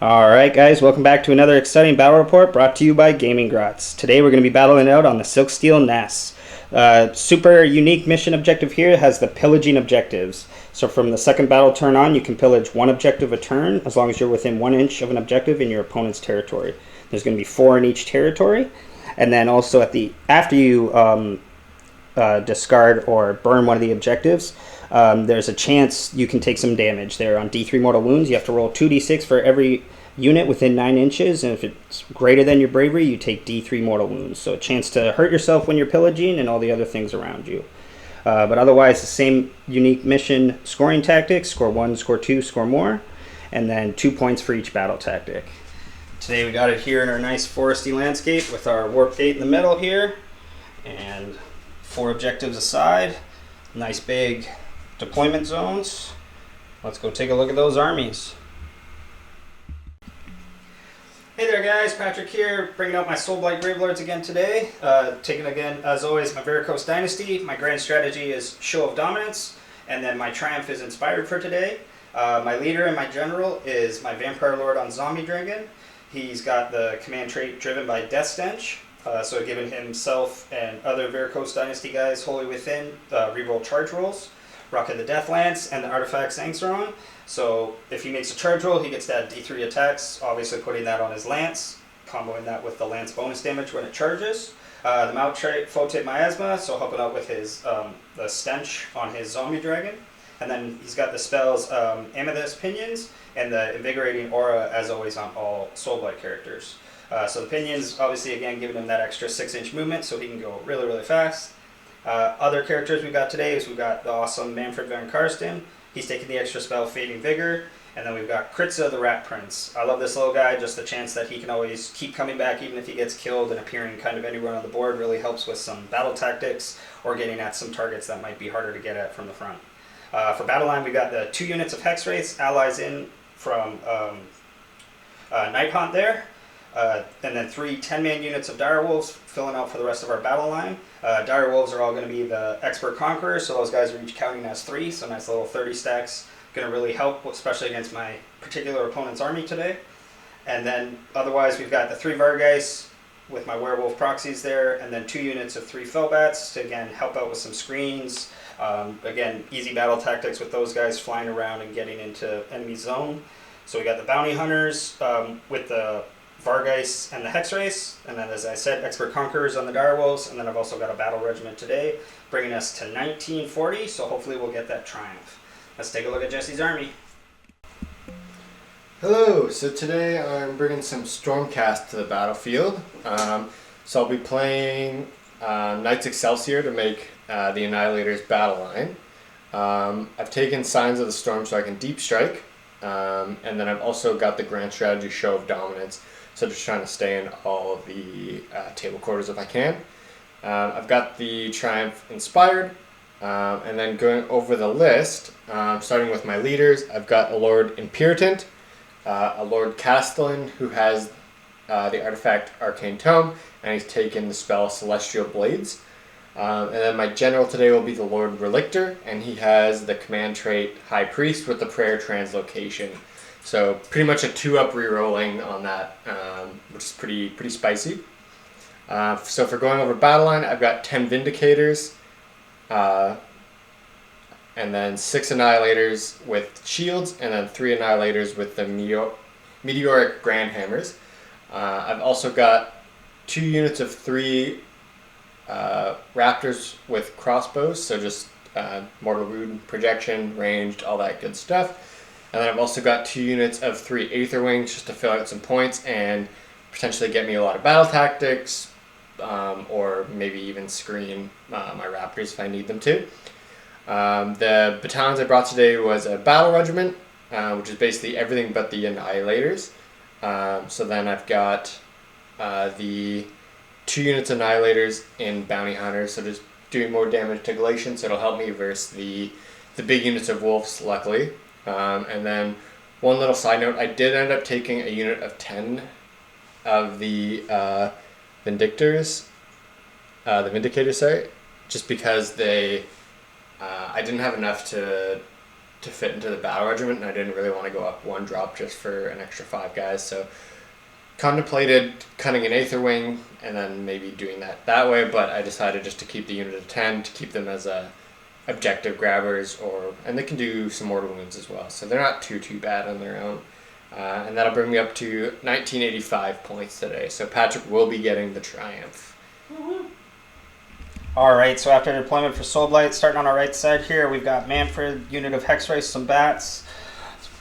Alright guys, welcome back to another exciting battle report brought to you by Gaming Grots. Today we're going to be battling out on the Silksteel Ness. Super unique mission objective here has the pillaging objectives. So from the second battle turn on, you can pillage one objective a turn as long as you're within 1 inch of an objective in your opponent's territory. There's going to be 4 in each territory. And then also after you discard or burn one of the objectives, there's a chance you can take some damage there on D3 mortal wounds. You have to roll 2d6 for every unit within 9 inches, and if it's greater than your bravery, you take D3 mortal wounds. So a chance to hurt yourself when you're pillaging and all the other things around you. But otherwise, the same unique mission scoring tactics: score 1, score 2, score more, and then 2 points for each battle tactic. Today we got it here in our nice foresty landscape with our warp gate in the middle here, and 4 objectives aside. Nice big deployment zones. Let's go take a look at those armies. Hey there guys, Patrick here, bringing out my Soulblight Gravelords again today. Taking again, as always, my Vyrkos Dynasty. My grand strategy is Show of Dominance, and then my triumph is Inspired for today. My leader and my general is my Vampire Lord on Zombie Dragon. He's got the command trait driven by Deathstench, so giving himself and other Vyrkos Dynasty guys wholly within reroll charge rolls. Rocking the Deathlance and the Artefacts Sangsyron. So if he makes a charge roll, he gets to add D3 attacks, obviously putting that on his lance, comboing that with the lance bonus damage when it charges. The mount trait, Foetid Miasma, so helping out with his the stench on his zombie dragon. And then he's got the spells Amethystine, Pinions, and the Invigorating aura, as always, on all Soulblight characters. So the Pinions, obviously, again, giving him that extra 6-inch movement so he can go really, really fast. Other characters we've got today is we've got the awesome Mannfred Von Carstein. He's taking the extra spell Fading Vigour. And then we've got Kritza the Rat Prince. I love this little guy, just the chance that he can always keep coming back even if he gets killed, and appearing kind of anywhere on the board really helps with some battle tactics or getting at some targets that might be harder to get at from the front. For BATTLELINE, we've got the 2 units of Hexwraiths, allies in from Night Haunt there. And then 3 10-man units of Direwolves filling out for the rest of our battle line. Direwolves are all going to be the expert conquerors, so those guys are each counting as 3, so nice little 30 stacks. Going to really help, especially against my particular opponent's army today. And then otherwise we've got the 3 Vargheists with my werewolf proxies there, and then 2 units of 3 Fellbats to again help out with some screens. Again, easy battle tactics with those guys flying around and getting into enemy zone. So we got the Bounty Hunters with the Vargheists and the Hexwraiths, and then, as I said, expert conquerors on the Direwolves, and then I've also got a battle regiment today, bringing us to 1940, so hopefully we'll get that triumph. Let's take a look at Jesse's army. Hello, so today I'm bringing some Stormcast to the battlefield. So I'll be playing Knights Excelsior to make the Annihilator's battle line. I've taken Signs of the Storm so I can deep strike, and then I've also got the grand strategy Show of Dominance. So just trying to stay in all of the table quarters if I can. I've got the Triumph Inspired, and then going over the list, starting with my leaders, I've got a Lord Imperatant, a Lord Castellan who has the artifact Arcane Tome, and he's taken the spell Celestial Blades. And then my general today will be the Lord Relictor, and he has the command trait High Priest with the Prayer Translocation. So pretty much a 2-up rerolling on that, which is pretty spicy. So for going over BATTLELINE, I've got 10 Vindicators, and then 6 Annihilators with shields, and then 3 Annihilators with the Meteoric Grand Hammers. I've also got 2 units of 3 Raptors with crossbows, so just mortal wound, projection, ranged, all that good stuff. And then I've also got 2 units of 3 Aether Wings just to fill out some points and potentially get me a lot of battle tactics, or maybe even screen my Raptors if I need them to. The battalions I brought today was a battle regiment, which is basically everything but the Annihilators. So then I've got the 2 units of Annihilators in Bounty Hunters, so just doing more damage to Galatians, so it'll help me versus the big units of Wolves, luckily. And then one little side note, I did end up taking a unit of 10 of the Vindicators, just because I didn't have enough to to fit into the battle regiment, and I didn't really want to go up 1 drop just for an extra 5 guys. So contemplated cutting an Aether Wing and then maybe doing that way, but I decided just to keep the unit of 10 to keep them as objective grabbers, and they can do some mortal wounds as well. So they're not too bad on their own. And that'll bring me up to 1985 points today. So Patrick will be getting the triumph. Alright, so after deployment for Soulblight, starting on our right side here, we've got Mannfred, unit of Hexwraiths, some bats,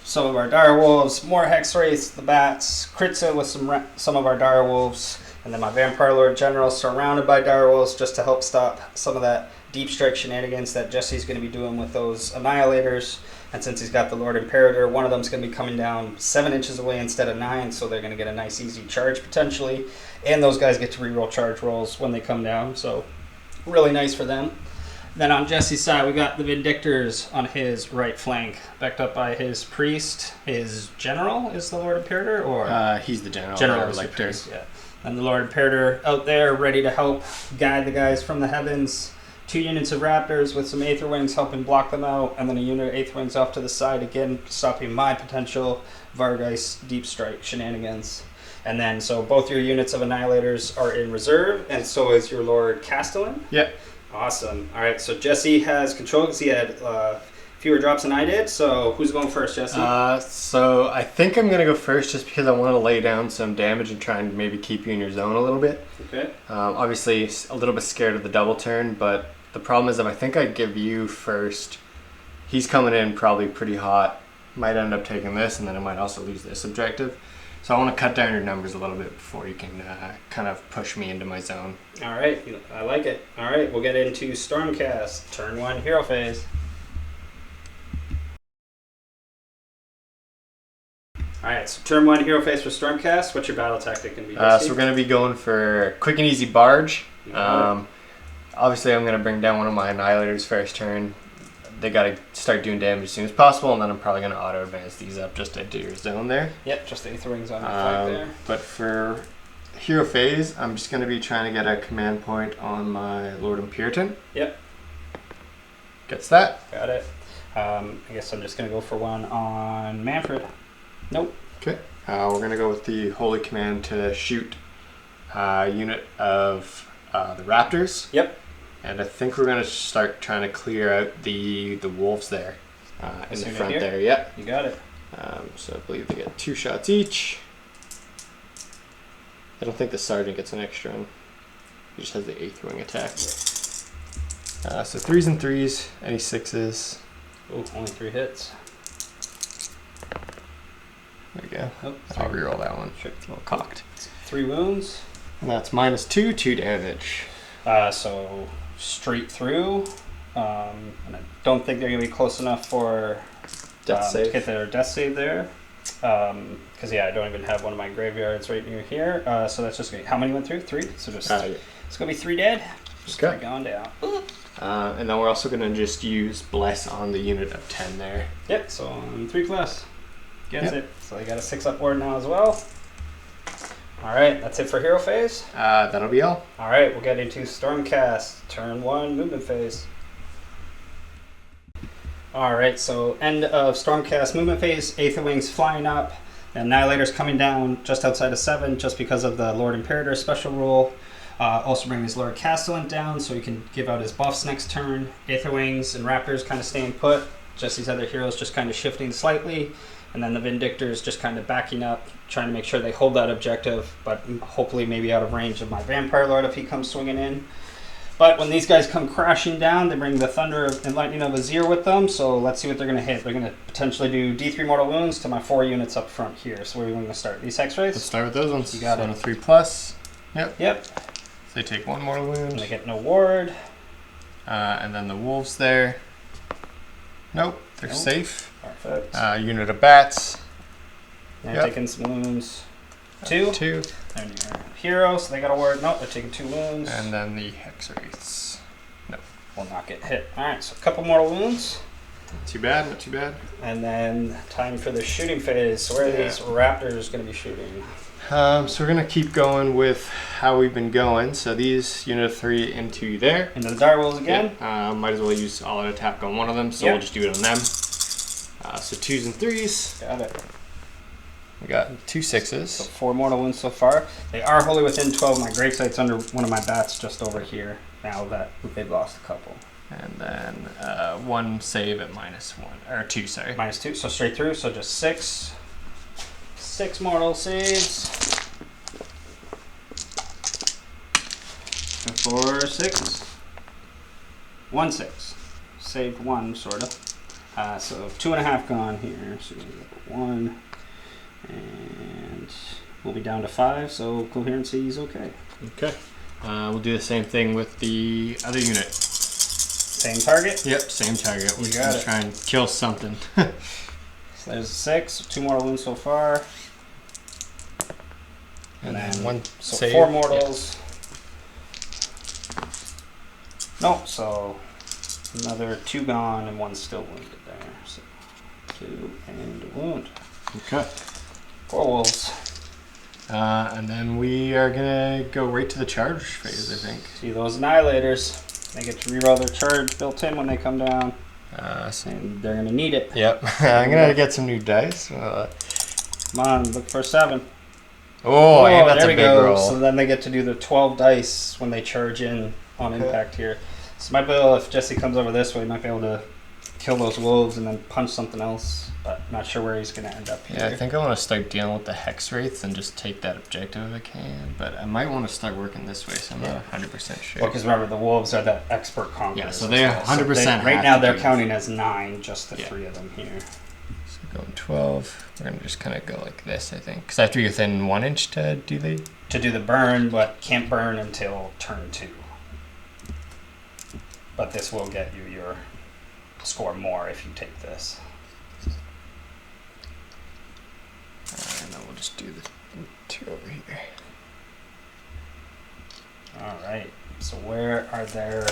some of our direwolves, more Hexwraiths, the bats, Kritza with some of our direwolves, and then my Vampire Lord General surrounded by direwolves just to help stop some of that deep strike shenanigans that Jesse's going to be doing with those Annihilators. And since he's got the Lord Imperator, one of them's going to be coming down 7 inches away instead of 9, so they're going to get a nice easy charge potentially. And those guys get to reroll charge rolls when they come down, so really nice for them. Then on Jesse's side, we got the Vindictors on his right flank, backed up by his priest. His general is the Lord Imperator, or he's the general. General is the priest, yeah. And the Lord Imperator out there, ready to help guide the guys from the heavens. 2 units of Raptors with some Aether Wings helping block them out, and then a unit of Aether Wings off to the side, again stopping my potential Vargheists deep strike shenanigans. And then, so both your units of Annihilators are in reserve, and so is your Lord Castellan. Yep. Awesome. All right, so Jesse has control because he had fewer drops than I did. So who's going first, Jesse? So I think I'm going to go first just because I want to lay down some damage and try and maybe keep you in your zone a little bit. Okay. Obviously, a little bit scared of the double turn, but the problem is if I think I give you first, he's coming in probably pretty hot. Might end up taking this, and then I might also lose this objective. So I want to cut down your numbers a little bit before you can kind of push me into my zone. All right, I like it. All right, we'll get into Stormcast, turn 1, hero phase. All right, so turn 1, hero phase for Stormcast. What's your battle tactic going to be, Jesse? So we're going to be going for quick and easy barge. Obviously, I'm going to bring down one of my Annihilators first turn. They got to start doing damage as soon as possible, and then I'm probably going to auto-advance these up just into your zone there. Yep, just the Aether Wings on your flank there. But for hero phase, I'm just going to be trying to get a command point on my Lord Imperator. Yep. Gets that. Got it. I guess I'm just going to go for one on Mannfred. Nope. Okay. We're going to go with the Holy Command to shoot a unit of the Raptors. Yep. And I think we're going to start trying to clear out the wolves there in the front there. Yep. You got it. So I believe they get 2 shots each. I don't think the Sergeant gets an extra one. He just has the Aether Wing attack. So 3s and 3s, any 6s. Oh, only 3 hits. There we go. Oh, I'll reroll that one. Sure. A little cocked. 3 wounds. And that's -2, 2 damage. So straight through. And I don't think they're going to be close enough for Death save. to get their death save there. Because, yeah, I don't even have one of my graveyards right near here. So that's just going to be, how many went through? 3? So just, Yeah. it's going to be 3 dead. Just Okay. going down. And then we're also going to just use Bless on the unit of 10 there. Yep, so 3 plus. Gets Yep. it. So they got a 6 up ward now as well. All right, that's it for hero phase. That'll be all. All right, we'll get into Stormcast, turn 1, movement phase. All right, so end of Stormcast movement phase, Aether Wings flying up, Annihilators coming down just outside of 7 just because of the Lord Imperator special rule. Also bring his Lord Castellan down so he can give out his buffs next turn. Aether Wings and Raptors kind of staying put. Just these other heroes just kind of shifting slightly. And then the Vindictors just kind of backing up, trying to make sure they hold that objective, but hopefully maybe out of range of my Vampire Lord if he comes swinging in. But when these guys come crashing down, they bring the Thunder and Lightning of Azir with them, so let's see what they're going to hit. They're going to potentially do D3 Mortal Wounds to my 4 units up front here. So where are we going to start? These Hexwraiths? Let's start with those ones. You got so it. 3 plus. Yep. Yep. So they take 1 mortal wound. And they get no ward. And then the wolves there. Nope, they're Nope. safe. Perfect. Unit of bats. They're taking some wounds. 2. 2. And your hero, so they got a ward. Nope, they're taking 2 wounds. And then the Hexwraiths. Will not get hit. Alright, so a couple mortal wounds. Not too bad, not too bad. And then time for the shooting phase. So where are these Raptors going to be shooting? So we're going to keep going with how we've been going. So these unit of 3 into there. Into the direwolves again? Might as well use all-out attack on one of them, so Yep. we'll just do it on them. So 2s and 3s. Got it. We got 2 6s. So 4 mortal wounds so far. They are wholly within 12. My gravesight's under one of my bats just over here. Now that they've lost a couple. And then 1 save at -1 or 2. Sorry. -2. So straight through. So just 6. 6 mortal saves. 4 6. 1 6. Saved 1 sort of. So 2.5 gone here. So we got 1. And we'll be down to 5, so coherency is okay. Okay. We'll do the same thing with the other unit. Same target? Yep, same target. We're got gonna it. try and kill something. So there's 6, 2 mortal wounds so far. And then 1 so save. 4 mortals. Yeah. Nope, so another 2 gone and 1 still wounded there. So 2 and a wound. Okay. 4 wolves. And then we are gonna go right to the charge phase, I think. See those annihilators. They get to reroll their charge built in when they come down. So And they're gonna need it. yep. I'm gonna get some new dice. Come on, look for 7. Oh, and that's there a we big go. roll. So then they get to do the 12 dice when they charge in on impact here. So might be able, if Jesse comes over this way, he might be able to kill those wolves and then punch something else. But not sure where he's going to end up here. Yeah, I think I want to start dealing with the Hexwraiths and just take that objective if I can. But I might want to start working this way, so I'm not 100% sure. Well, because remember, the wolves are the expert conquerors. Yeah, so they 100% right have now to they're do counting as 9, just the Yeah. 3 of them here. So going 12. We're going to just kind of go like this, I think. Because I have to be within 1 inch to do the... To do the burn, but can't burn until turn 2. But this will get you your score more if you take this. And then we'll just do the 2 over here. Alright, so where are their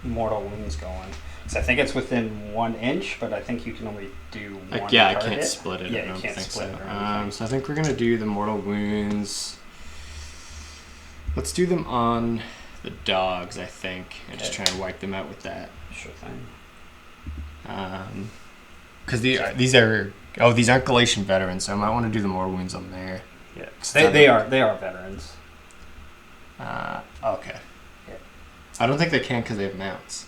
mortal wounds going? Because I think it's within 1 inch, but I think you can only do one Yeah, target. I can't split it. Yeah, I don't you can't think split so. it or anything. So I think we're going to do the mortal wounds. Let's do them on the dogs, I think. And just try and wipe them out with that. Sure thing. Because these aren't Galatian veterans, so I might want to do the mortal wounds on there. Yeah, they are veterans. Okay. Yeah. I don't think they can because they have mounts.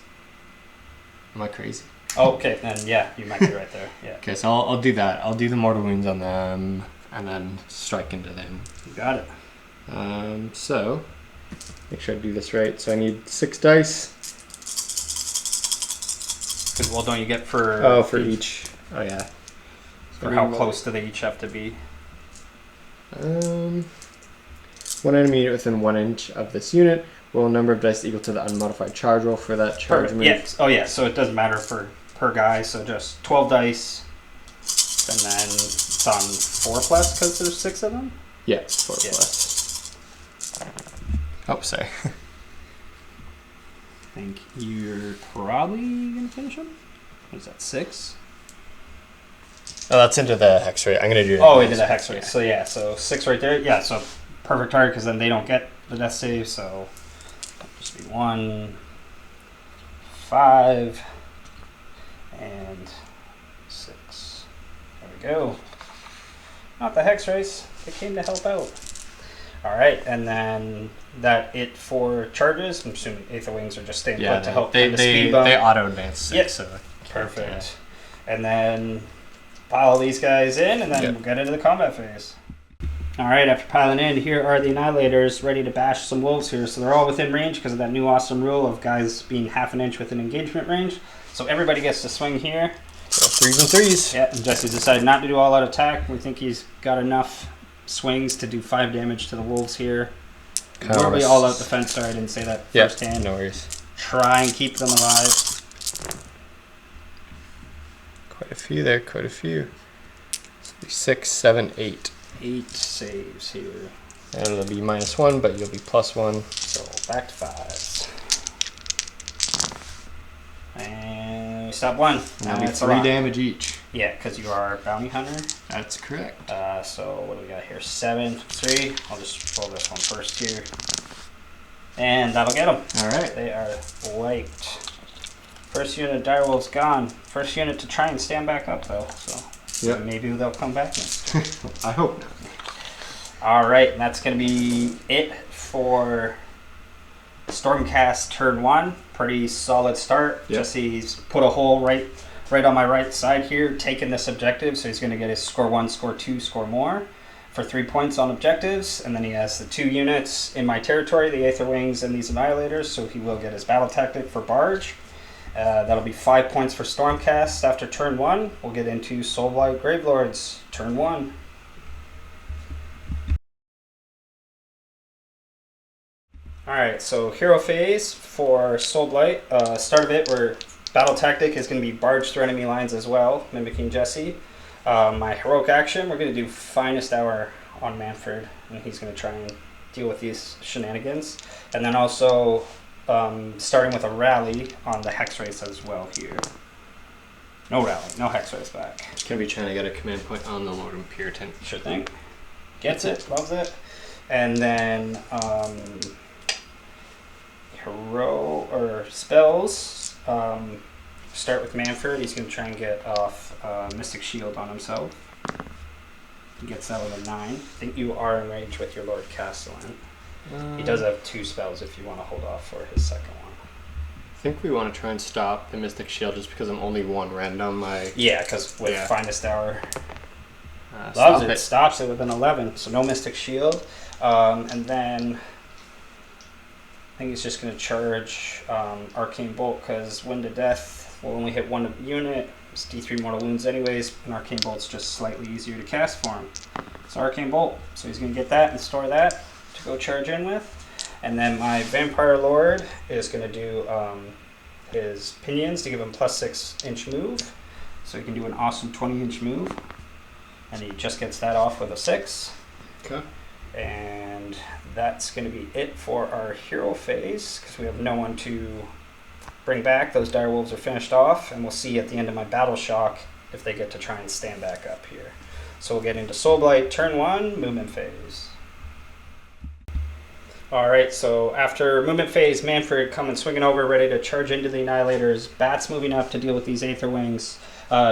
Am I crazy? Oh, okay, then yeah, you might be right there. Yeah. Okay, so I'll do that. I'll do the mortal wounds on them and then strike into them. You got it. So make sure I do this right. So I need 6 dice. Because, well, don't you get for... For each. Oh, yeah. For how close do they each have to be? 1 enemy unit within 1 inch of this unit. Roll a number of dice equal to the unmodified charge roll for that charge move. Yes. Oh, yeah, so it doesn't matter per guy, so just 12 dice. And then it's on 4+ because there's 6 of them? Yeah, 4 plus. Oh, sorry. I think you're probably going to finish him. What is that, 6? Oh, that's into the hex rate. I'm going to do it. Oh, into the hex rate. So, yeah, so 6 right there. Yeah, so perfect target because then they don't get the death save, so just be 1, 5, and 6. There we go. Not the Hexwraiths. They came to help out. All right, and then that it for charges. I'm assuming Aether Wings are just staying put to help them to speed bump. They auto advance 6. Yep. So Perfect. And then pile these guys in, and then we'll get into the combat phase. All right, after piling in, here are the Annihilators ready to bash some wolves here. So they're all within range because of that new awesome rule of guys being half an inch within engagement range. So everybody gets to swing here. So 3s and 3s. Yeah, and Jesse decided not to do all-out attack. We think he's got enough swings to do 5 damage to the wolves here. We'll be all-out defense. Sorry, I didn't say that firsthand. No worries. Try and keep them alive. Quite a few there, quite a few. 6, 7, 8. 8 saves here. And it'll be -1, but you'll be +1. So back to 5s. And we stop 1. That'll be 3 damage each. Yeah, because you are a bounty hunter. That's correct. So what do we got here? 7, 3. I'll just roll this one first here. And that'll get them. All right. They are wiped. First unit of direwolves gone. First unit to try and stand back up though, so Yep. maybe they'll come back next. I hope not. All right, and that's going to be it for Stormcast turn 1. Pretty solid start. Yep. Jesse's put a hole right on my right side here, taking this objective, so he's going to get his score 1, score 2, score more for 3 points on objectives, and then he has the 2 units in my territory, the Aether Wings and these Annihilators, so he will get his battle tactic for Barge. That'll be 5 points for Stormcast after turn 1. We'll get into Soulblight Gravelords turn 1. Alright, so hero phase for Soulblight. Start of it, where battle tactic is going to be barge through enemy lines as well, mimicking Jesse. My heroic action, we're going to do Finest Hour on Mannfred, and he's going to try and deal with these shenanigans. And then also starting with a rally on the Hexwraiths as well here. No rally, no Hexwraiths back. Gonna be trying to get a command point on the Lord and Puritan. Sure thing. Gets it, loves it. And then hero or spells. Start with Mannfred. He's going to try and get off Mystic Shield on himself. He gets that with a 9. I think you are in range with your Lord Castellan. He does have 2 spells if you want to hold off for his second one. I think we want to try and stop the Mystic Shield just because I'm only 1 random. Yeah, because with Finest Hour, loves it. Stops it with an 11. So no Mystic Shield. And then I think he's just going to charge Arcane Bolt because Wind to Death will only hit 1 unit. It's D3 mortal wounds anyways, and Arcane Bolt's just slightly easier to cast for him. So Arcane Bolt. So he's going to get that and store that to go charge in with. And then my Vampire Lord is going to do his Pinions to give him plus 6-inch move. So he can do an awesome 20-inch move. And he just gets that off with a 6. Okay. And that's going to be it for our hero phase, because we have no one to bring back. Those direwolves are finished off, and we'll see at the end of my battle shock if they get to try and stand back up here. So we'll get into Soulblight turn 1, movement phase. Alright, so after movement phase, Mannfred coming swinging over, ready to charge into the Annihilators. Bats moving up to deal with these Aether Wings.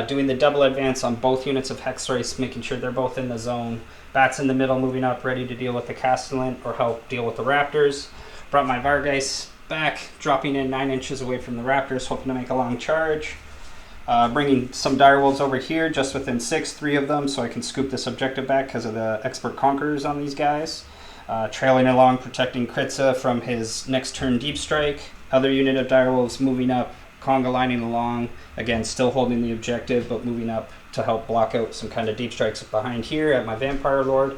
Doing the double advance on both units of Hexwraiths, making sure they're both in the zone. Bats in the middle, moving up, ready to deal with the Castellan or help deal with the Raptors. Brought my Vargheists back, dropping in 9 inches away from the Raptors, hoping to make a long charge. Bringing some direwolves over here, just within 6, 3 of them, so I can scoop this objective back because of the expert conquerors on these guys. Trailing along, protecting Kritza from his next turn deep strike. Other unit of direwolves moving up, conga lining along. Again, still holding the objective, but moving up to help block out some kind of deep strikes behind here at my Vampire Lord.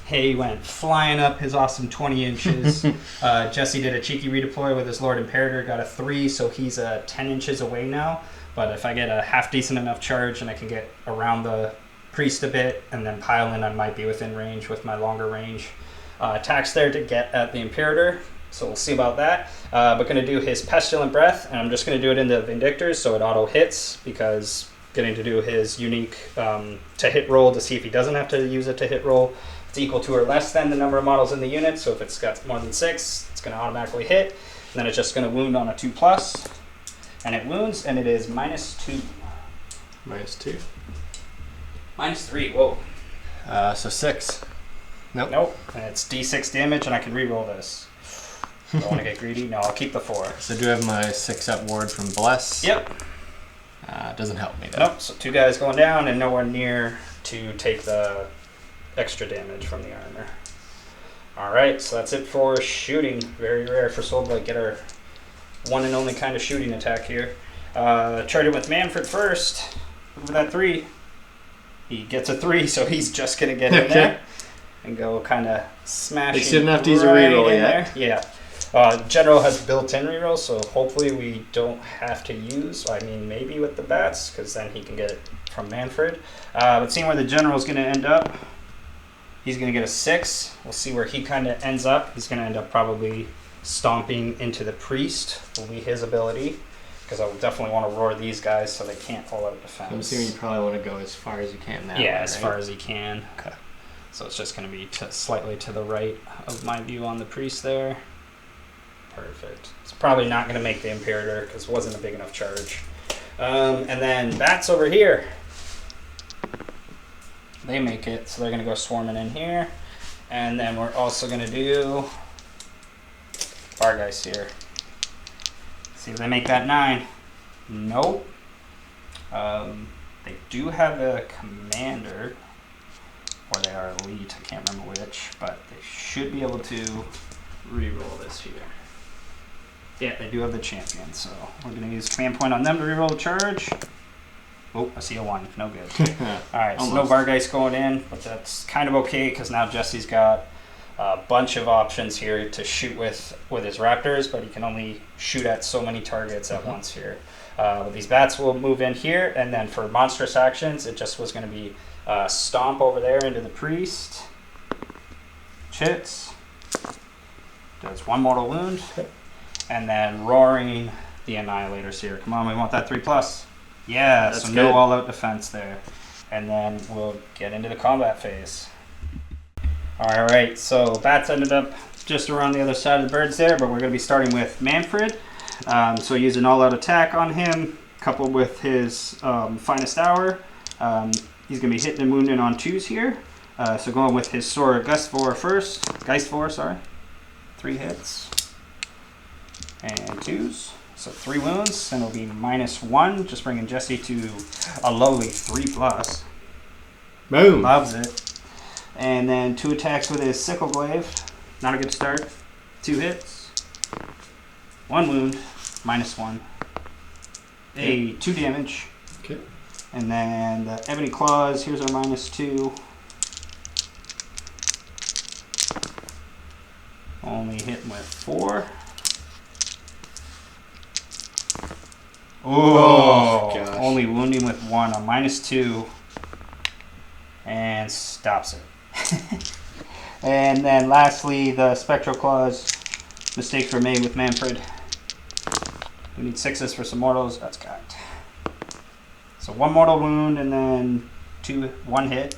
He went flying up his awesome 20 inches. Jesse did a cheeky redeploy with his Lord Imperator, got a 3, so he's 10 inches away now. But if I get a half decent enough charge and I can get around the priest a bit and then pile in, I might be within range with my longer range attacks there to get at the Imperator. So we'll see about that. But going to do his Pestilent Breath, and I'm just going to do it into Vindictors so it auto hits, because getting to do his unique to hit roll to see if he doesn't have to use it to hit roll. It's equal to or less than the number of models in the unit, so if it's got more than 6, it's going to automatically hit. And then it's just going to wound on a 2+, and it wounds, and it is -2. -2. -3, whoa. So 6. Nope. Nope, and it's D6 damage, and I can re-roll this. Don't want to get greedy? No, I'll keep the 4. So do I have my 6-up ward from Bless? Yep. Doesn't help me though. Nope, so 2 guys going down and nowhere near to take the extra damage from the armor. Alright, so that's it for shooting. Very rare for Soulblight. Get our one and only kind of shooting attack here. Charging with Mannfred first. Look for that 3. He gets a 3, so he's just going to get in there and go kind of smashing. He didn't have to use a reroll yet. Yeah. General has built-in rerolls, so hopefully we don't have to use, I mean, maybe with the bats, because then he can get it from Mannfred. But seeing where the General's going to end up, he's going to get a 6. We'll see where he kind of ends up. He's going to end up probably stomping into the Priest, will be his ability, because I will definitely want to roar these guys so they can't fall out of defense. I'm assuming you probably want to go as far as you can now. Yeah, as far as he can. Okay. So it's just going to be slightly to the right of my view on the Priest there. Perfect. It's probably not going to make the Imperator because it wasn't a big enough charge. And then bats over here. They make it, so they're going to go swarming in here. And then we're also going to do Vargheists here. See if they make that 9. Nope. They do have a commander, or they are elite, I can't remember which, but they should be able to re-roll this here. Yeah, they do have the champion, so we're going to use command point on them to re-roll the charge. Oh, I see a 1. No good. Alright, so no Vargheists going in, but that's kind of okay because now Jesse's got a bunch of options here to shoot with his raptors, but he can only shoot at so many targets at once here. But these bats will move in here, and then for monstrous actions, it just was going to be stomp over there into the priest. Chits. Does 1 mortal wound. And then roaring the annihilators here. Come on, we want that 3+. Yeah, that's so no all-out defense there. And then we'll get into the combat phase. Alright, so bats ended up just around the other side of the birds there, but we're going to be starting with Mannfred. So use an all-out attack on him, coupled with his finest hour. He's going to be hitting and wounding on 2s here. So going with his sword Geistvor first. Geistvor, sorry. 3 hits. And 2s. So 3 wounds, and it'll be -1, just bringing Jesse to a lowly 3+. Boom. Loves it. And then 2 attacks with his Sickle Glaive. Not a good start. 2 hits. 1 wound, -1. 2 damage. Okay. And then the Ebony Claws, here's our -2. Only hitting with 4. Oh, gosh. Only wounding with 1, a -2. And stops it. And then lastly, the Spectral Claws. Mistakes were made with Mannfred. We need 6s for some mortals. That's got it. So 1 mortal wound and then 1 hit.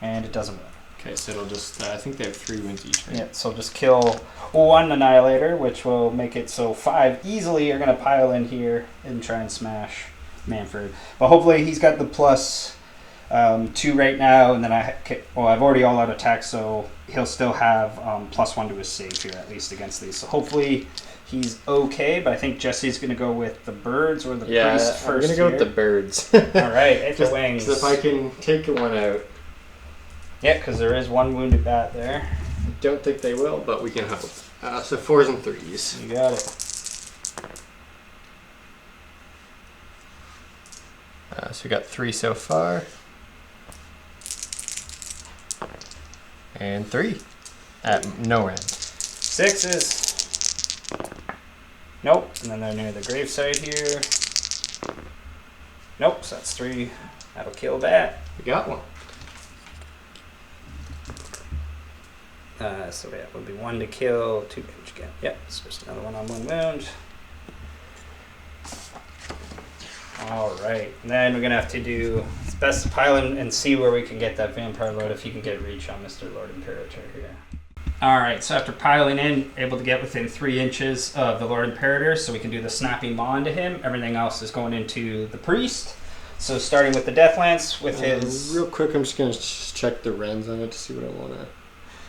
And it doesn't win. Okay, so it'll just, I think they have 3 wounds each, right? Yeah, so just kill 1 Annihilator, which will make it so 5 easily are going to pile in here and try and smash Mannfred. But hopefully he's got the +2 right now, and then I've already all-out attacked, so he'll still have +1 to his save here, at least against these. So hopefully he's okay, but I think Jesse's going to go with the birds or the priest first. I'm going to go with the birds. Alright, hit the wings. If I can take 1 out. Yeah, because there is 1 wounded bat there. I don't think they will, but we can hope. So 4s and 3s. You got it. So we got 3 so far. And 3 at no end. 6s. Nope. And then they're near the gravesite here. Nope. So that's 3. That'll kill that. We got 1. So that would be 1 to kill, 2 damage again. Yep. So just another 1 on 1 wound. All right. And then we're gonna have to do. It's best to pile in and see where we can get that vampire load if you can get reach on Mr. Lord Imperator here. All right. So after piling in, able to get within 3 inches of the Lord Imperator, so we can do the snapping maw into him. Everything else is going into the priest. So starting with the Deathlance with his. Real quick, I'm just gonna check the rends on it to see what I want to.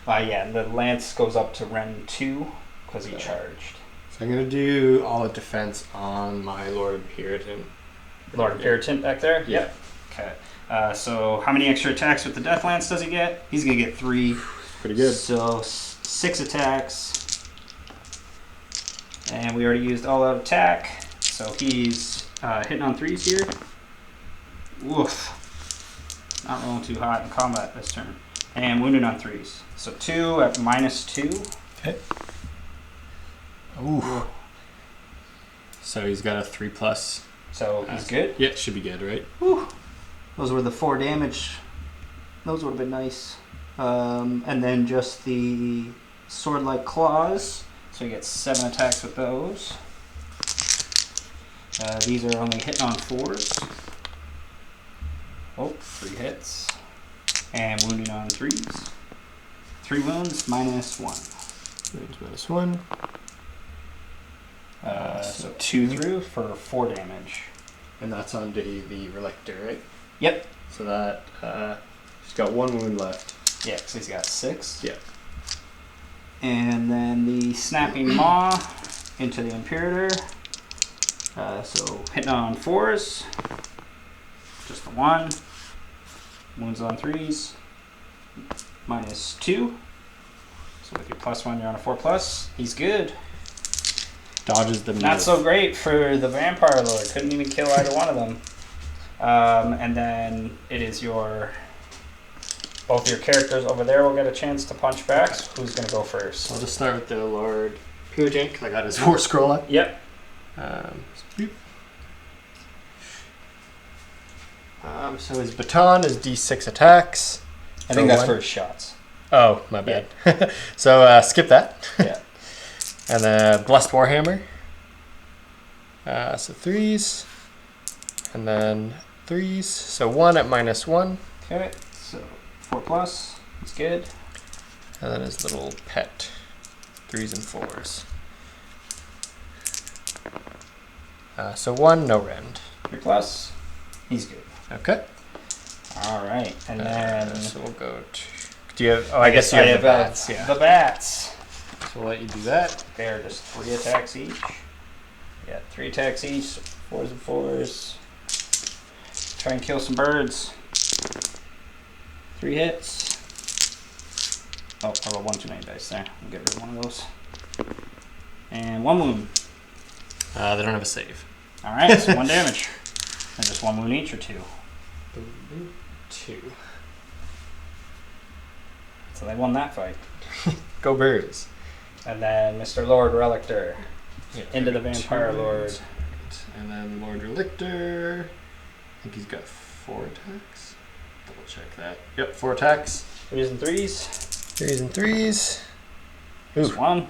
Yeah, the lance goes up to Ren 2 because he charged. So I'm gonna do all the defense on my Lord Imperator. Lord Imperator back there? Yeah. Yep. Okay. So how many extra attacks with the Deathlance does he get? He's going to get 3. Pretty good. So 6 attacks. And we already used all-out attack. So he's hitting on 3s here. Woof. Not rolling too hot in combat this turn. And wounded on 3s. So 2 at -2. Okay. Ooh. So he's got a 3+. So he's good? Yeah, should be good, right? Whew. Those were the 4 damage. Those would have been nice. And then just the sword-like claws. So he gets 7 attacks with those. These are only hitting on 4s. Oh, 3 hits. And wounding on 3s. 3 wounds, -1. Range -1. So 2 through for 4 damage. And that's on the Relictor, right? Yep. So that he's got 1 wound left. Yeah, because he's got 6. Yeah. And then the Snapping Maw into the Imperator. So hitting on 4s. Just the 1. Wounds on 3s. -2. So with your +1, you're on a 4+. He's good. Dodges the Not so great for the Vampire Lord. Couldn't even kill either one of them. And then it is both your characters over there will get a chance to punch back. So who's going to go first? I'll just start with the Lord Purgent because I got his War Scroll up. Yep. So his baton is D6 attacks. I think that's for his shots. Oh, my bad. So skip that. Yeah. And then Blessed Warhammer. So 3s. And then 3s. So 1 at -1. Okay, so 4+. That's good. And then his little pet. 3s and 4s. So 1, no rend. 3+. He's good. Okay. All right, and then so we'll go to. Do you have? Oh, I guess you have the bats. Yeah. The bats. So we'll let you do that. They're just 3 attacks each. Yeah, 3 attacks each. 4s and 4s. Try and kill some birds. 3 hits. Oh, I rolled 1 too many dice there. I'll get rid of one of those. And 1 wound. They don't have a save. All right, so 1 damage. And just 1 wound each or 2. 2. So they won that fight. Go birds. And then Mr. Lord Relictor into the Vampire 2 Lord. And then Lord Relictor. I think he's got 4 attacks. Double check that. Yep, 4 attacks. 3s and 3s. 3s and 3s. Just 1.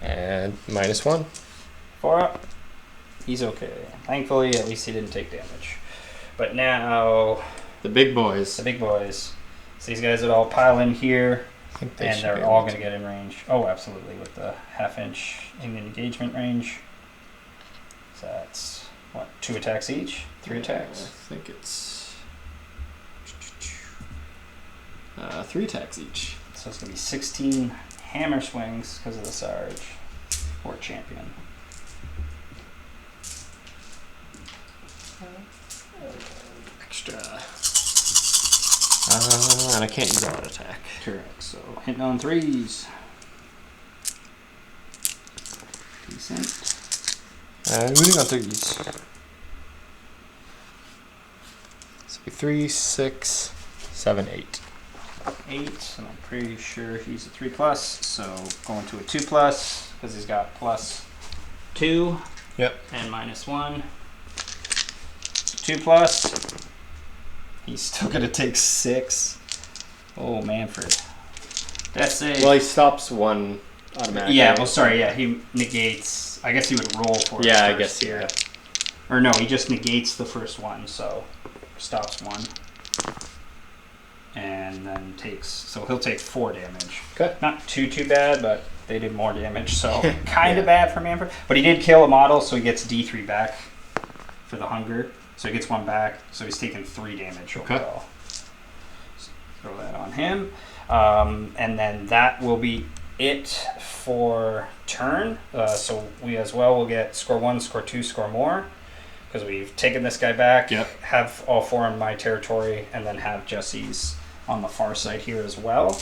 And -1. 4 up. He's okay. Thankfully, at least he didn't take damage. But now, The big boys. the big boys. So these guys would all pile in here, I think they and should they're be all able going to get in range. Oh, absolutely, with the ½ in engagement range. So that's, what, 2 attacks each? 3 attacks? I think it's 3 attacks each. So it's going to be 16 hammer swings because of the Sarge or champion. Extra. And I can't use auto attack. Correct. So hitting on 3s. Decent. Moving on 3s. So 3, 6, 7, 8. 8, and I'm pretty sure he's a 3+, so going to a 2+, because he's got +2. Yep. And -1. So 2+. He's still going to take 6. Oh, Mannfred. Death save. Well, he stops 1 automatically. Yeah, well, sorry, yeah, he negates. I guess he would roll for it. Yeah, I first guess, here. yeah. Or no, he just negates the first one, so stops 1. And then takes, so he'll take 4 damage. Okay. Not too bad, but they did more damage, so kind of bad for Mannfred. But he did kill a model, so he gets D3 back for the hunger. So he gets 1 back, so he's taking 3 damage overall. So throw that on him. And then that will be it for turn. So we as well will get score 1, score 2, score more. Because we've taken this guy back, have all 4 in my territory, and then have Jesse's on the far side here as well.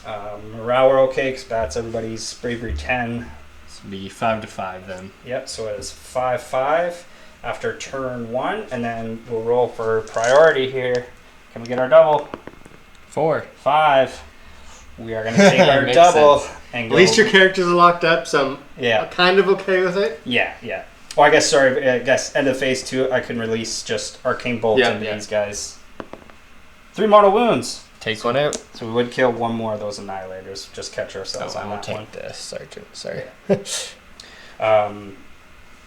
Morale we're okay, because bats everybody's bravery 10. So it'll be 5 to 5 then. Yep, so it is 5-5 after turn 1, and then we'll roll for priority here. Can we get our double? 4. 5. We are going to take our double and go. At least your characters are locked up, so Yeah. I'm kind of okay with it. Yeah. Well, I guess, end of phase 2, I can release just Arcane Bolt into these guys. 3 mortal wounds. Take 1 out. So we would kill 1 more of those Annihilators. Just catch ourselves on that one. Take the Sergeant. Sorry.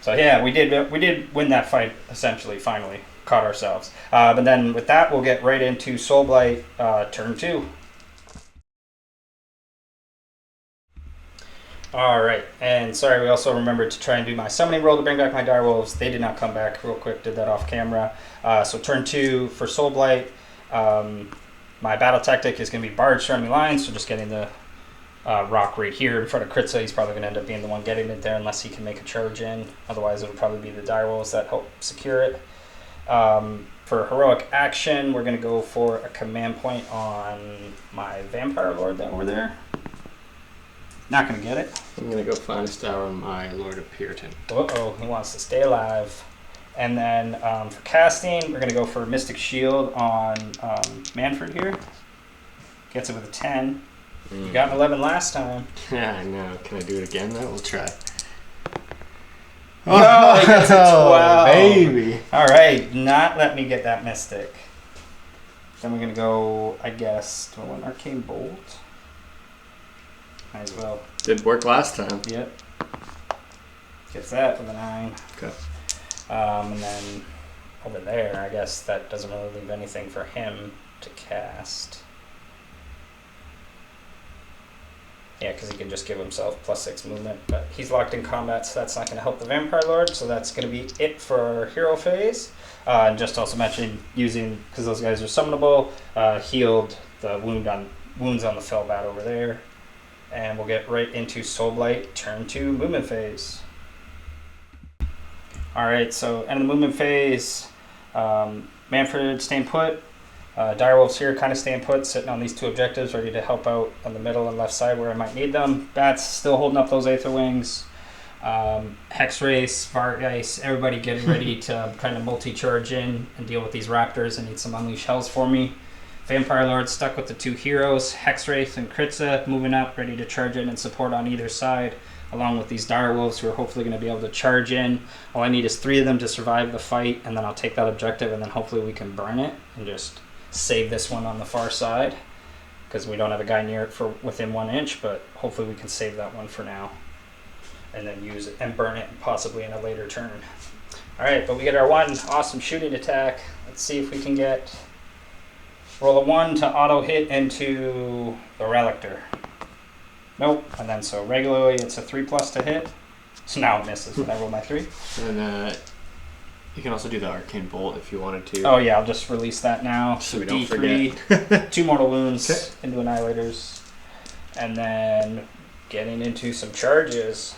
So yeah, we did win that fight, essentially, finally. Caught ourselves. But then with that, we'll get right into Soulblight turn 2. Alright, and sorry, we also remembered to try and do my summoning roll to bring back my direwolves. They did not come back real quick, did that off camera. So turn 2 for Soulblight. My battle tactic is going to be Barge Friendly Lines, so just getting the rock right here in front of Kritza. He's probably going to end up being the one getting it there unless he can make a charge in. Otherwise, it'll probably be the direwolves that help secure it. For heroic action, we're going to go for a command point on my Vampire Lord that over there. Not going to get it. I'm going to go find a star on my Lord of Puritan. Uh-oh, he wants to stay alive. And then for casting, we're going to go for Mystic Shield on Mannfred here. Gets it with a 10. You got an 11 last time. Yeah, I know. Can I do it again, though? We'll try. Oh, he gets a 12. Baby. All right, not let me get that Mystic. Then we're going to go, I guess, do I want Arcane Bolt? Might as well. Did work last time. Yep. Gets that with a 9. Okay. And then over there, I guess that doesn't really leave anything for him to cast. Yeah, because he can just give himself +6 movement, but he's locked in combat, so that's not going to help the Vampire Lord, so that's going to be it for our hero phase. And just also mentioning using, because those guys are summonable, healed the wounds on the Fellbat over there. And we'll get right into Soulblight turn 2 movement phase. Alright, so end of the movement phase. Mannfred staying put. Direwolves here kind of staying put, sitting on these 2 objectives, ready to help out on the middle and left side where I might need them. Bats still holding up those Aether Wings. Hexwraiths, Vargheists, everybody getting ready to kind of multi-charge in and deal with these raptors and need some Unleash Hells for me. Vampire Lord stuck with the 2 heroes, Hexwraith and Kritza moving up, ready to charge in and support on either side, along with these direwolves who are hopefully going to be able to charge in. All I need is 3 of them to survive the fight, and then I'll take that objective, and then hopefully we can burn it and just save this one on the far side, because we don't have a guy near it for within 1 inch, but hopefully we can save that one for now, and then use it and burn it possibly in a later turn. All right, but we get our 1 awesome shooting attack. Let's see if we can get... Roll a 1 to auto hit into the Relictor. Nope. And then so regularly it's a 3+ to hit. So now it misses when I roll my 3. And you can also do the Arcane Bolt if you wanted to. Oh yeah, I'll just release that now. So we don't D3, forget. 2 mortal wounds into Annihilators. And then getting into some charges.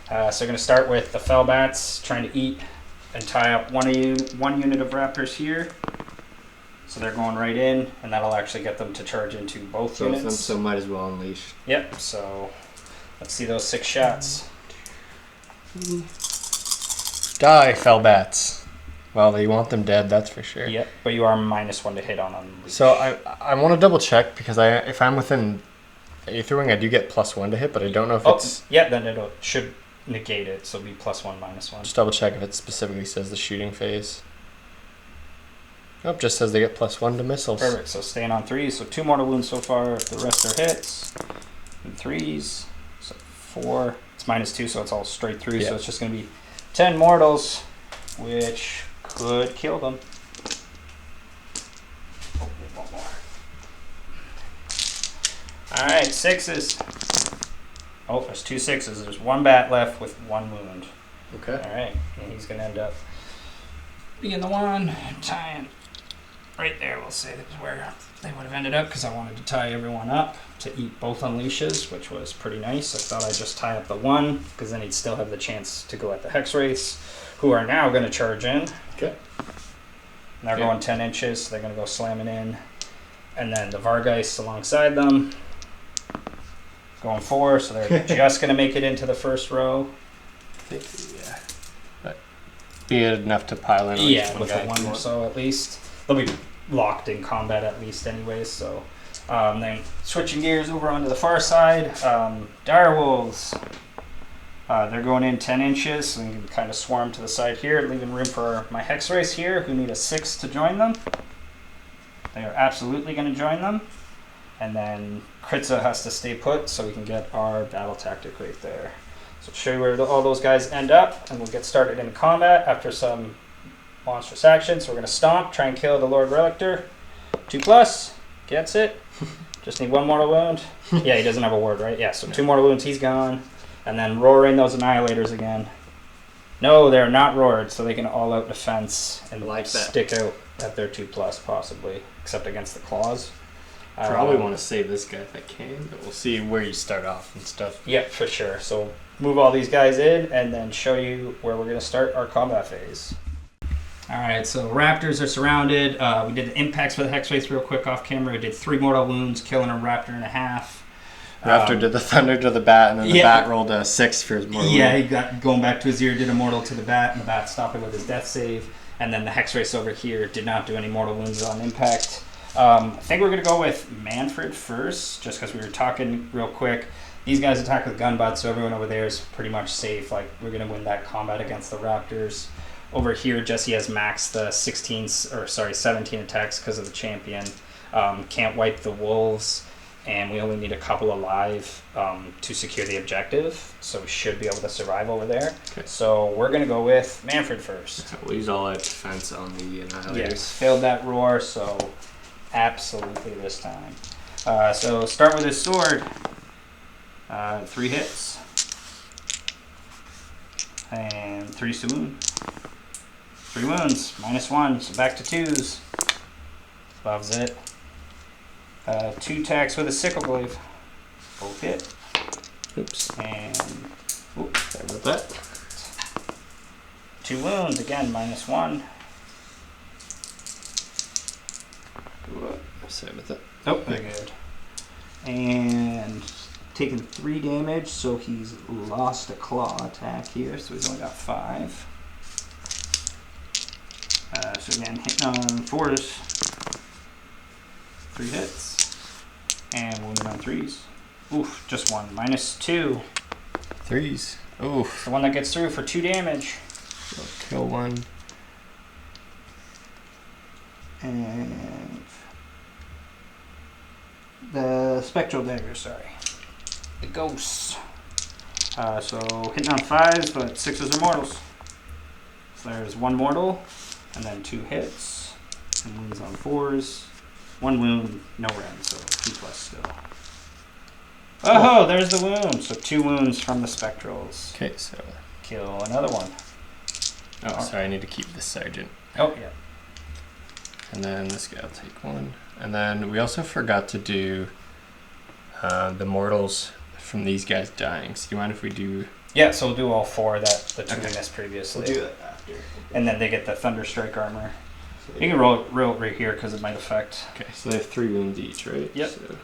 So we're going to start with the Fellbats trying to eat and tie up one unit of Raptors here. So they're going right in, and that'll actually get them to charge into both units. Them, so might as well unleash. Yep, so let's see those 6 shots. Die, Fellbats. Well, you want them dead, that's for sure. Yep, but you are -1 to hit on unleash. So I want to double check, because if I'm within Aether Wing, I do get +1 to hit, but I don't know if it's... Yeah, then it should negate it, so it'll be +1, -1. Just double check if it specifically says the shooting phase. Nope, just says they get +1 to missiles. Perfect, so staying on 3s, so 2 mortal wounds so far, the rest are hits. And 3s, so 4, it's -2, so it's all straight through, so it's just going to be 10 mortals, which could kill them. Oh, one more. Alright, 6s. Oh, there's 2 6s, there's 1 bat left with 1 wound. Okay. Alright, and he's going to end up being the one tying right there. We'll say that's where they would have ended up, because I wanted to tie everyone up to eat both unleashes, which was pretty nice. I thought I'd just tie up the 1, because then he'd still have the chance to go at the Hexwraiths, who are now going to charge in. Okay. And they're going 10 inches, so they're going to go slamming in. And then the Vargheists alongside them going 4, so they're just going to make it into the first row. Yeah. But be it enough to pile in. Yeah, with a 1 or so at least. They'll be locked in combat at least anyways, so then switching gears over onto the far side, direwolves, they're going in 10 inches, so you can kind of swarm to the side here, leaving room for my Hexwraiths here, who need a 6 to join them. They are absolutely going to join them, and then Kritza has to stay put so we can get our battle tactic right there. So I'll show you where all those guys end up, and we'll get started in combat after some monstrous action. So we're going to stomp, try and kill the Lord Relictor. 2+, gets it. Just need 1 mortal wound. Yeah, he doesn't have a word, right? Yeah, so 2 mortal wounds, he's gone. And then roaring those Annihilators again. No, they're not roared, so they can all-out defense and like that. stick out at their 2+, possibly, except against the claws. Probably want to save this guy if I can, but we'll see where you start off and stuff. Yep, for sure. So move all these guys in and then show you where we're going to start our combat phase. Alright, so Raptors are surrounded. We did the impacts for the Hexwraiths real quick off camera. We did 3 mortal wounds, killing a Raptor and a half. Raptor did the thunder to the bat, and then the bat rolled a 6 for his mortal. Yeah, he got going back to his ear, did a mortal to the bat, and the bat stopped it with his death save. And then the Hexwraiths over here did not do any mortal wounds on impact. I think we're going to go with Mannfred first, just because we were talking real quick. These guys attack with gun butts, so everyone over there is pretty much safe. Like, we're going to win that combat against the Raptors. Over here, Jesse has maxed the 17 attacks because of the champion. Can't wipe the wolves, and we only need a couple alive to secure the objective, so we should be able to survive over there. Okay. So we're going to go with Mannfred first. We'll use all out defense on the Annihilators. Yes, failed that roar, so absolutely this time. So start with his sword. 3 hits. And 3 wound. 3 wounds, -1, so back to 2s. Loves it. 2 attacks with a sickle glaive. Both hit. Oops. And Sorry about that. 2 wounds, again, -1. Sorry about that. Oh, very good. And taking 3 damage, so he's lost a claw attack here, so he's only got 5. So again, hitting on 4s. 3 hits. And wounded on 3s. Oof, just 1. -2. 3s. Oof. The one that gets through for 2 damage. So kill 1. And the Spectral Dagger, sorry. The Ghosts. So hitting on 5s, but 6s are mortals. So there's 1 mortal, and then 2 hits, and wounds on 4s. 1 wound, no rend, so 2+ still. Oh, there's the wound. So 2 wounds from the Spectrals. Okay, so. Kill another one. Oh, sorry, I need to keep this sergeant. Oh, yeah. And then this guy will take 1. And then we also forgot to do the mortals from these guys dying. So do you mind if we do... Yeah, so we'll do all 4 that the 2 we missed previously. We'll do that after. And then they get the Thunderstrike armor. You can roll it right here because it might affect. Okay, so they have 3 wounds each, right? Yep. So.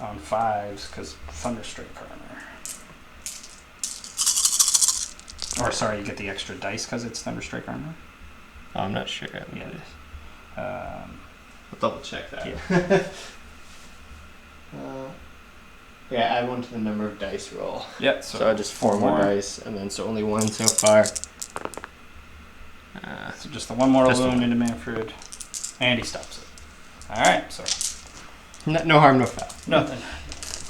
On 5s because Thunderstrike armor. Or sorry, you get the extra dice because it's Thunderstrike armor. Oh, I'm not sure. Yeah. I'll double check that. Yeah. Yeah, add 1 to the number of dice roll. Yep. So I just 4 more dice, and then so only 1 so far. So just the 1 mortal wound into Mannfred, and he stops it. All right, so no harm, no foul. nothing,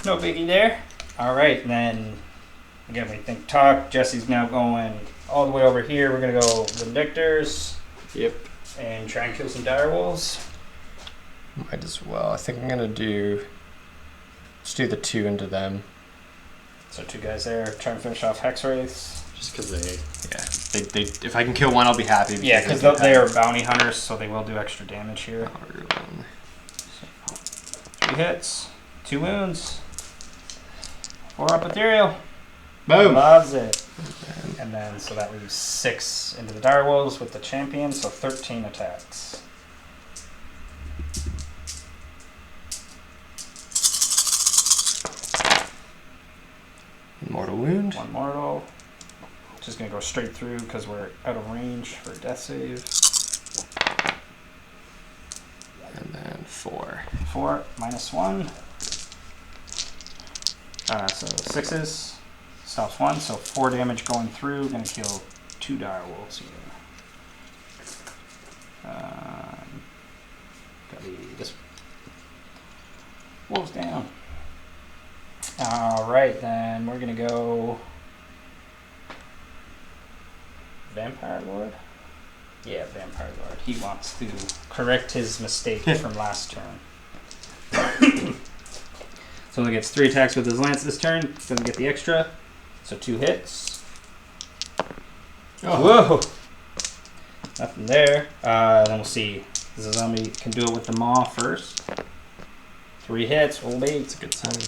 no biggie there. All right, then again we think talk. Jesse's now going all the way over here. We're gonna go Vindictors. Yep. And try and kill some direwolves. Might as well. I think I'm gonna do. Let's do the 2 into them. So 2 guys there. Try and finish off Hexwraiths. Just because they if I can kill 1, I'll be happy. Yeah, because they are bounty hunters, so they will do extra damage here. 3 hits, 2 wounds, 4 up ethereal. Boom. Loves it. And then so that leaves 6 into the direwolves with the champion, so 13 attacks. Mortal wound. 1 mortal. Just gonna go straight through because we're out of range for death save. And then 4. 4 -1. So 6s. Stops 1, so 4 damage going through. Gonna kill 2 direwolves here. Gotta be this. Wolves down. Alright, then we're gonna go Vampire Lord? Yeah, Vampire Lord. He wants to correct his mistake from last turn. So he gets 3 attacks with his lance this turn. Doesn't get the extra. So 2 hits. Oh. Whoa! Nothing there. Then we'll see. The zombie can do it with the maw first. 3 hits. Old bait. It's a good sign.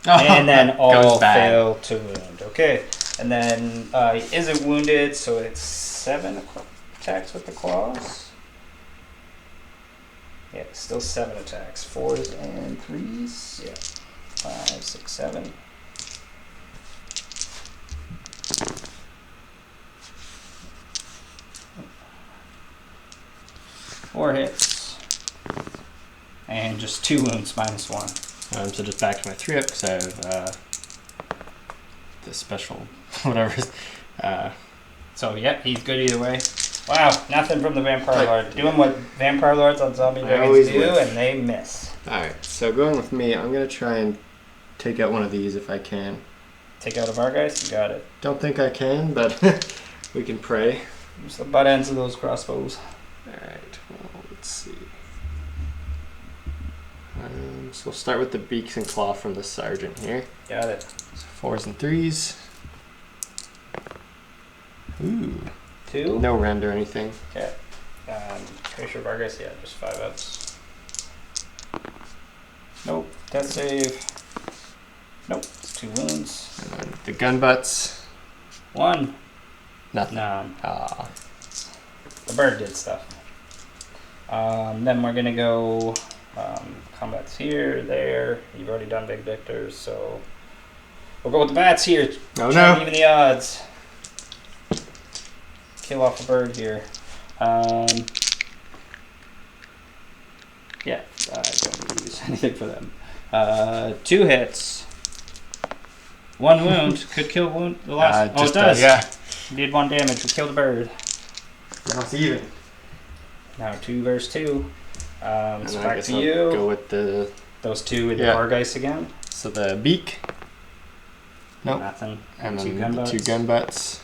And then all bad. fail to wound. Okay. And then he isn't wounded, so it's 7 attacks with the claws. Yeah, still 7 attacks. 4s and 3s. Yeah. 5, 6, 7. Four hits. And just 2 wounds, -1. So just back to my 3-up because I have the special whatever. So yeah, he's good either way. Wow, nothing from the Vampire Lord. Doing what Vampire Lords on zombie dragons do, and they miss. Alright, so going with me, I'm going to try and take out one of these if I can. Take out a Vargheist, you got it. Don't think I can, but we can pray. Use the butt ends of those crossbows. Alright, well, let's see. So we'll start with the beaks and claw from the sergeant here. Got it. So 4s and 3s. Ooh. 2? No rend or anything. Okay. Pretty sure Vargheists, yeah, just 5 ups. Nope. Death save. Nope. It's 2 wounds. And then the gun butts. 1. Nothing. None. Ah. The bird did stuff. Then we're gonna go combats here, there. You've already done big victors, so we'll go with the bats here. Oh Try and no! even the odds. Kill off a bird here. Yeah, I don't use anything for them. 2 hits. 1 wound. Could kill the last. Oh, it does. Yeah. Did 1 damage. We killed the bird. Now it's even. Now 2 versus 2. And So then I back guess to I'll you. go with the. Those 2 with Yeah. the Vargheists again. So the beak. Nope. Nothing. And two then gun the butts. 2 gun butts.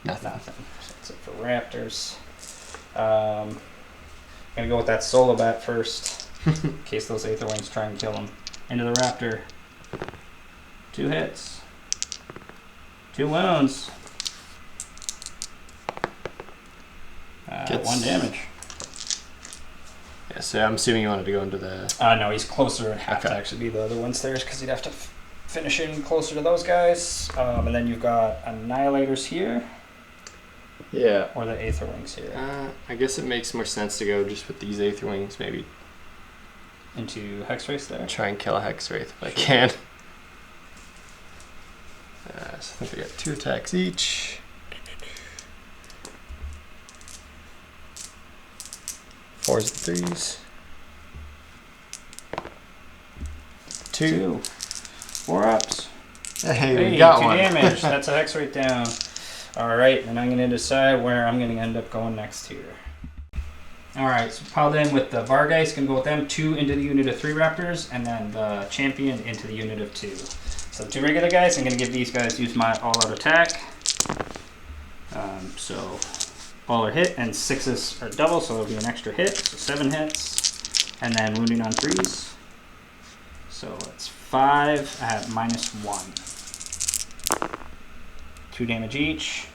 Nothing. Nothing. So that's it for Raptors. Gonna go with that solo bat first, in case those Aetherwings try and kill him. Into the Raptor. 2 hits. 2 wounds. 1 damage. Yeah, so I'm assuming you wanted to go into the. No, he's closer and have to actually be the other ones there because he'd have to finish in closer to those guys. And then you've got Annihilators here. Yeah. Or the Aetherwings here. I guess it makes more sense to go just with these Aetherwings, maybe. Into Hexwraiths there. Try and kill a Hexwraith if I can. So I think we got 2 attacks each. 4s and 3s. 2. 4 ups. Hey, we got 2 one. damage. That's a Hexwraith down. Alright, and I'm going to decide where I'm going to end up going next here. Alright, so piled in with the Vargheists, going to go with them. 2 into the unit of 3 Raptors, and then the Champion into the unit of 2. So 2 regular guys, I'm going to give these guys use my all-out attack. So all are hit, and 6s are double, so it'll be an extra hit. So 7 hits, and then wounding on 3s. So it's 5 at -1. 2 damage each.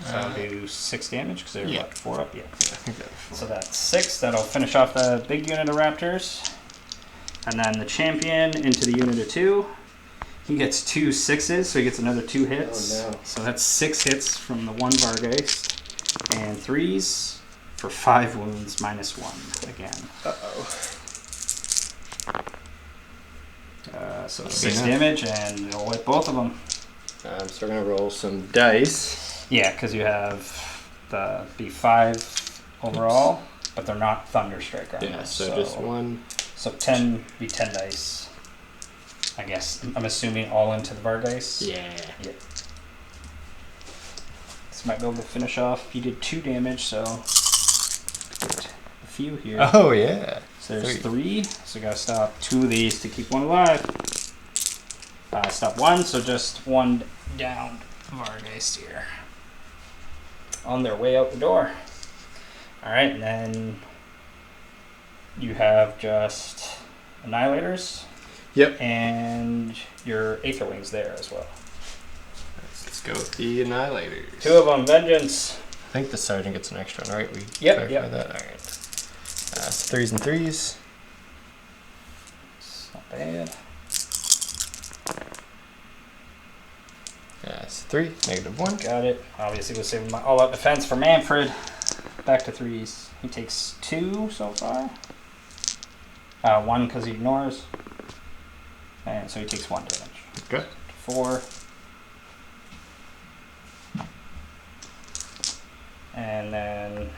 So I'll do 6 damage because they're what, 4 up? Yeah. I think that's 4. So that's 6. That'll finish off the big unit of Raptors. And then the Champion into the unit of 2. He gets 2 6s, so he gets another 2 hits. Oh, no. So that's 6 hits from the 1 Vargheist. And 3s for 5 wounds -1 again. So 6 damage, and you'll hit both of them. So we're going to roll some dice. Yeah, because you have the B5 overall, but they're not Thunderstrike armor. Yeah, so just 1. So 10 be 10 dice. I guess I'm assuming all into the Vargheists. Yeah. This might be able to finish off. He did 2 damage, so a few here. Oh, yeah. So there's 3. So gotta stop 2 of these to keep 1 alive. Stop 1, so just 1 down Vargheist here. On their way out the door. Alright, and then you have just Annihilators. Yep. And your Aetherwings there as well. Let's go with the Annihilators. 2 of them, Vengeance. I think the Sergeant gets an extra one, right? We Yep. clarified that. All right. So 3s and 3s. It's not bad. It's 3, -1. Got it. Obviously, we'll save my all-out defense for Mannfred. Back to 3s. He takes 2 so far. 1 because he ignores. And so he takes 1 damage. Okay. 4. And then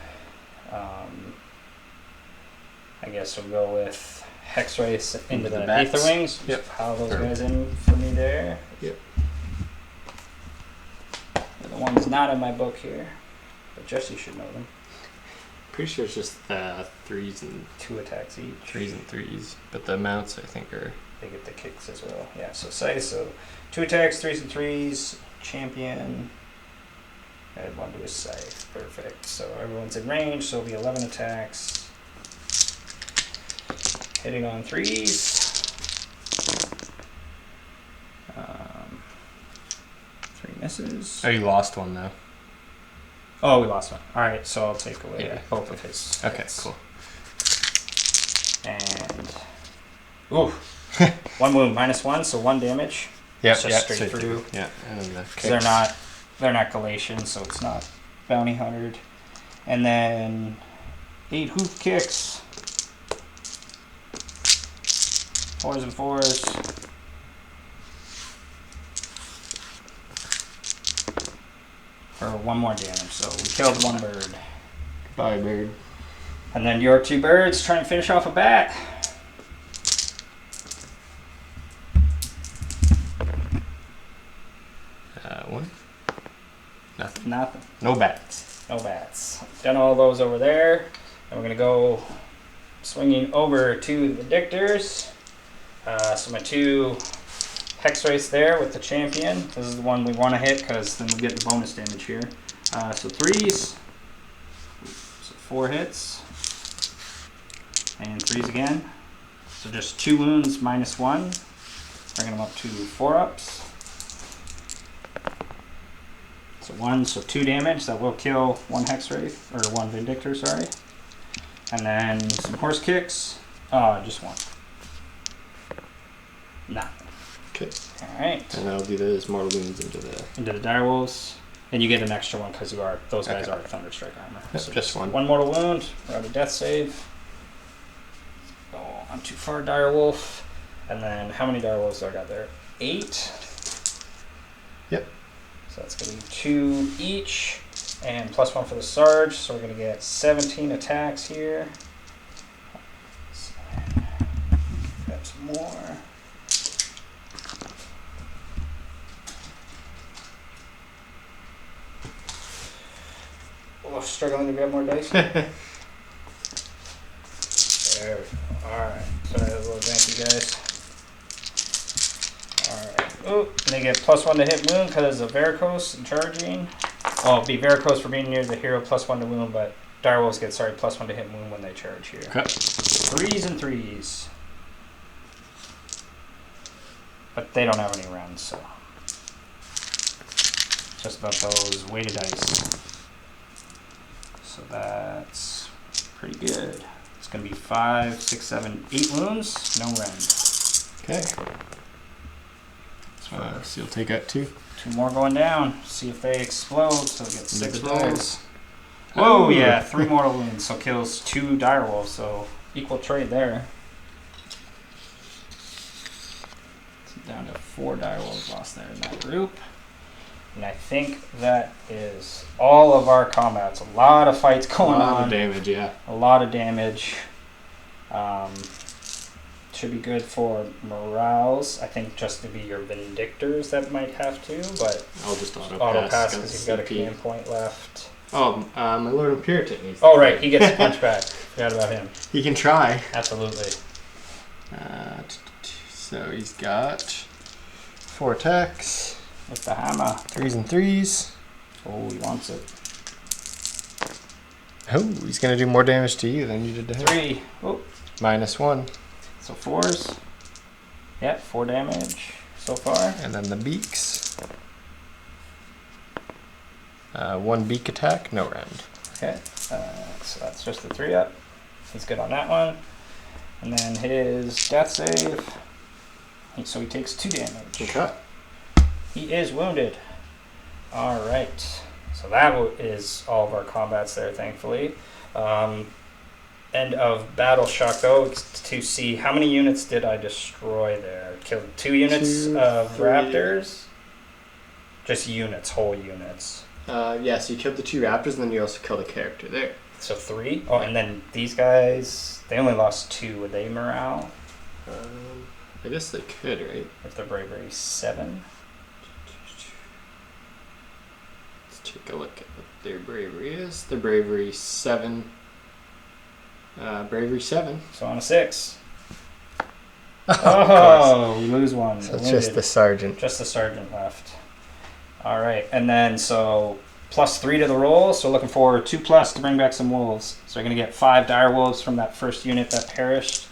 I guess we'll go with Hexwraiths into the Aetherwings. Yep. Pile those guys in for me there. Yep. They're the ones not in my book here, but Jesse should know them. Pretty sure it's just 3s and 2 attacks each. 3s and 3s, but the amounts I think are. They get the kicks as well. Yeah, so scythe, so 2 attacks, 3s and 3s, champion. Add 1 to his scythe. Perfect. So everyone's in range, so it'll be 11 attacks. Hitting on 3s. 3 misses. Oh, you lost one though. Oh, we lost one. Alright, so I'll take away Yeah. both of his. Okay, hits. cool. And. Ooh. 1 wound, -1, so 1 damage. Yeah, It's just straight through. Yeah, and then the Because they're not Galatians, so it's not bounty hunted. And then 8 hoof kicks. 4s and 4s. For 1 more damage, so we killed 1 bird. Bye, bird. And then your 2 birds try and finish off a bat. One. Nothing. Nothing. No bats. No bats. Done all those over there. And we're going to go swinging over to the Dictors. So my 2 Hexwraiths there with the champion. This is the one we want to hit because then we get the bonus damage here. So 3s. So 4 hits. And 3s again. So just 2 wounds -1. Bringing them up to 4 ups. So 1, so 2 damage. That will kill 1 Hexwraith, or 1 Vindictor, sorry. And then some horse kicks. Just 1. Nothing. Okay. Alright. And I'll do those mortal wounds into the Direwolves. And you get an extra one because those guys Okay. are Thunderstrike armor. Yep, So just 1. 1 mortal wound. We're at a death save. Oh, I'm too far, Direwolf. And then how many Direwolves do I got there? 8. Yep. So that's going to be 2 each. And +1 for the Sarge. So we're going to get 17 attacks here. Grab some more. Oh, struggling to grab more dice. There we go. Alright. Sorry, a little janky, guys. Alright. Oh, and they get +1 to hit wound because of Vyrkos and charging. Oh, it'll be Vyrkos for being near the hero, +1 to wound, but Direwolves get, +1 to hit wound when they charge here. Okay. 3s and 3s. But they don't have any rounds, so. Just about those weighted dice. So that's pretty good. It's going to be 5, 6, 7, 8 wounds, no rend. Okay. So you'll take out 2. 2 more going down. See if they explode, so we get 6 the rolls. dice. Whoa, Oh. yeah, 3 mortal wounds, so kills 2 direwolves, so equal trade there. It's down to 4 direwolves lost there in that group. And I think that is all of our combats. A lot of fights going on. A lot of damage, yeah. A lot of damage. Should be good for morales. I think just to be your Vindictors that might have to, but I'll just auto pass because you've got a command point left. Oh, my Lord of Puritan needs Oh, right, he gets a punch back. Forgot about him. He can try. Absolutely. So he's got 4 attacks. With the hammer. 3s and 3s. Oh, he wants it. Oh, he's going to do more damage to you than you did to him. 3. Oh, -1. so 4s. Yep, 4 damage so far. And then the beaks. 1 beak attack, no round. Okay, so that's just the 3-up. He's good on that one. And then his death save. So he takes 2 damage. Okay. He is wounded. All right. So that is all of our combats there, thankfully. End of battle shock, though, to see how many units did I destroy there. Killed 2 units of 3. raptors. Just units, whole units. Yeah, so you killed the 2 raptors, and then you also killed a character there. So 3. Oh, and then these guys, they only lost 2. Would they morale? I guess they could, right? If their bravery 7. Let's take a look at what their bravery is. Their bravery 7. Bravery 7. So on a 6. Oh, we lose 1. So it's just the sergeant. Just the sergeant left. All right, and then so +3 to the roll. So looking for 2+ to bring back some wolves. So we're gonna get 5 dire wolves from that first unit that perished.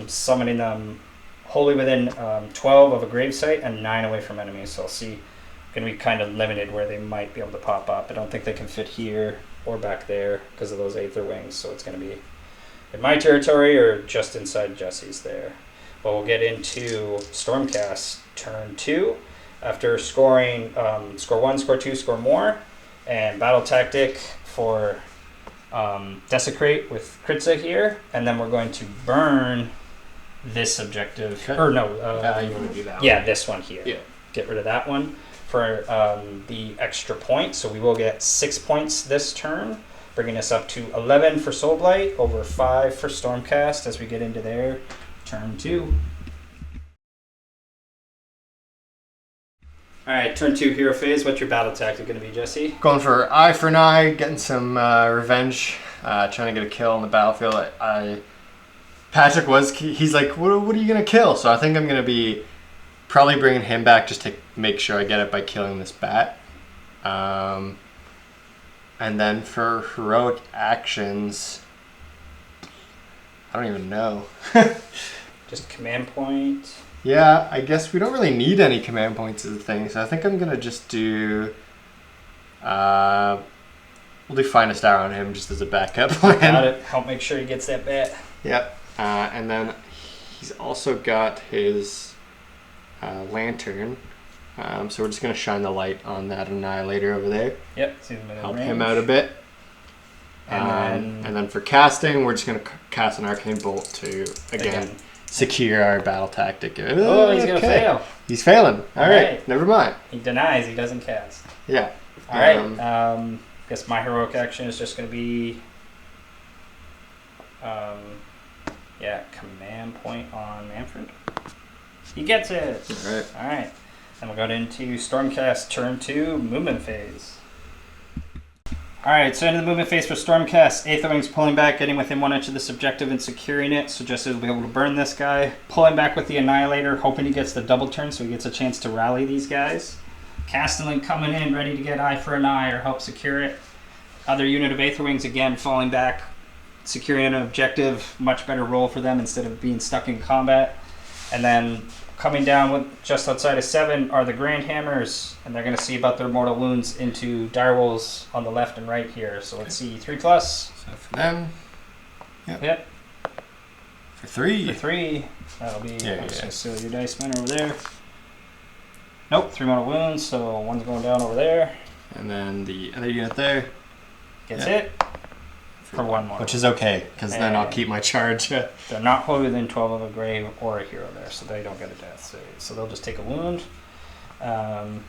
Summoning them wholly within 12 of a gravesite and 9 away from enemies. So I'll see, gonna be kind of limited where they might be able to pop up. I don't think they can fit here or back there because of those Aether wings. So it's gonna be in my territory or just inside Jesse's there. But we'll get into Stormcast turn 2. After scoring score 1, score 2, score more, and battle tactic for desecrate with Kritza here, and then we're going to burn this objective. Okay. Or no, you want to do that one? yeah, this one here. Yeah. Get rid of that one for the extra point. So we will get 6 points this turn, bringing us up to 11 for Soulblight, over 5 for Stormcast as we get into their turn 2. Alright, turn 2 hero phase. What's your battle tactic going to be, Jesse? Going for eye for an eye, getting some revenge, trying to get a kill on the battlefield. Patrick he's like, what are you going to kill? So I think I'm going to be probably bringing him back just to make sure I get it by killing this bat. And then for heroic actions, I don't even know. Just command point. Yeah, I guess we don't really need any command points as a thing, so I think I'm gonna just do. We'll do Finest Hour on him just as a backup plan. Got it. Help make sure he gets that bat. Yep. And then he's also got his lantern, so we're just gonna shine the light on that Annihilator over there. Yep. Help him out a bit. And then for casting, we're just gonna cast an Arcane Bolt to again. Secure our battle tactic. Oh, he's gonna fail. He's failing. All right, never mind. He denies. He doesn't cast. Yeah. All right. Guess my heroic action is just gonna be, command point on Mannfred. He gets it. All right. All right. Then we'll go into Stormcast turn 2 movement phase. Alright, so into the movement phase for Stormcast. Aetherwings pulling back, getting within 1 inch of this objective and securing it. So Jesse will be able to burn this guy. Pulling back with the Annihilator, hoping he gets the double turn so he gets a chance to rally these guys. Castellan coming in, ready to get eye for an eye or help secure it. Other unit of Aetherwings, again, falling back, securing an objective. Much better roll for them instead of being stuck in combat. And then coming down with just outside of 7 are the Grand Hammers, and they're going to see about their mortal wounds into direwolves on the left and right here. So let's see, 3+. So for them, Yep. For 3. For 3, that'll be. I'm just going to seal your dice man over there. Nope, 3 mortal wounds, so one's going down over there. And then the other unit there Gets it for 1 more. Which is okay, because then I'll keep my charge. They're not wholly within 12 of a grave or a hero there, so they don't get a death save. So they'll just take a wound. And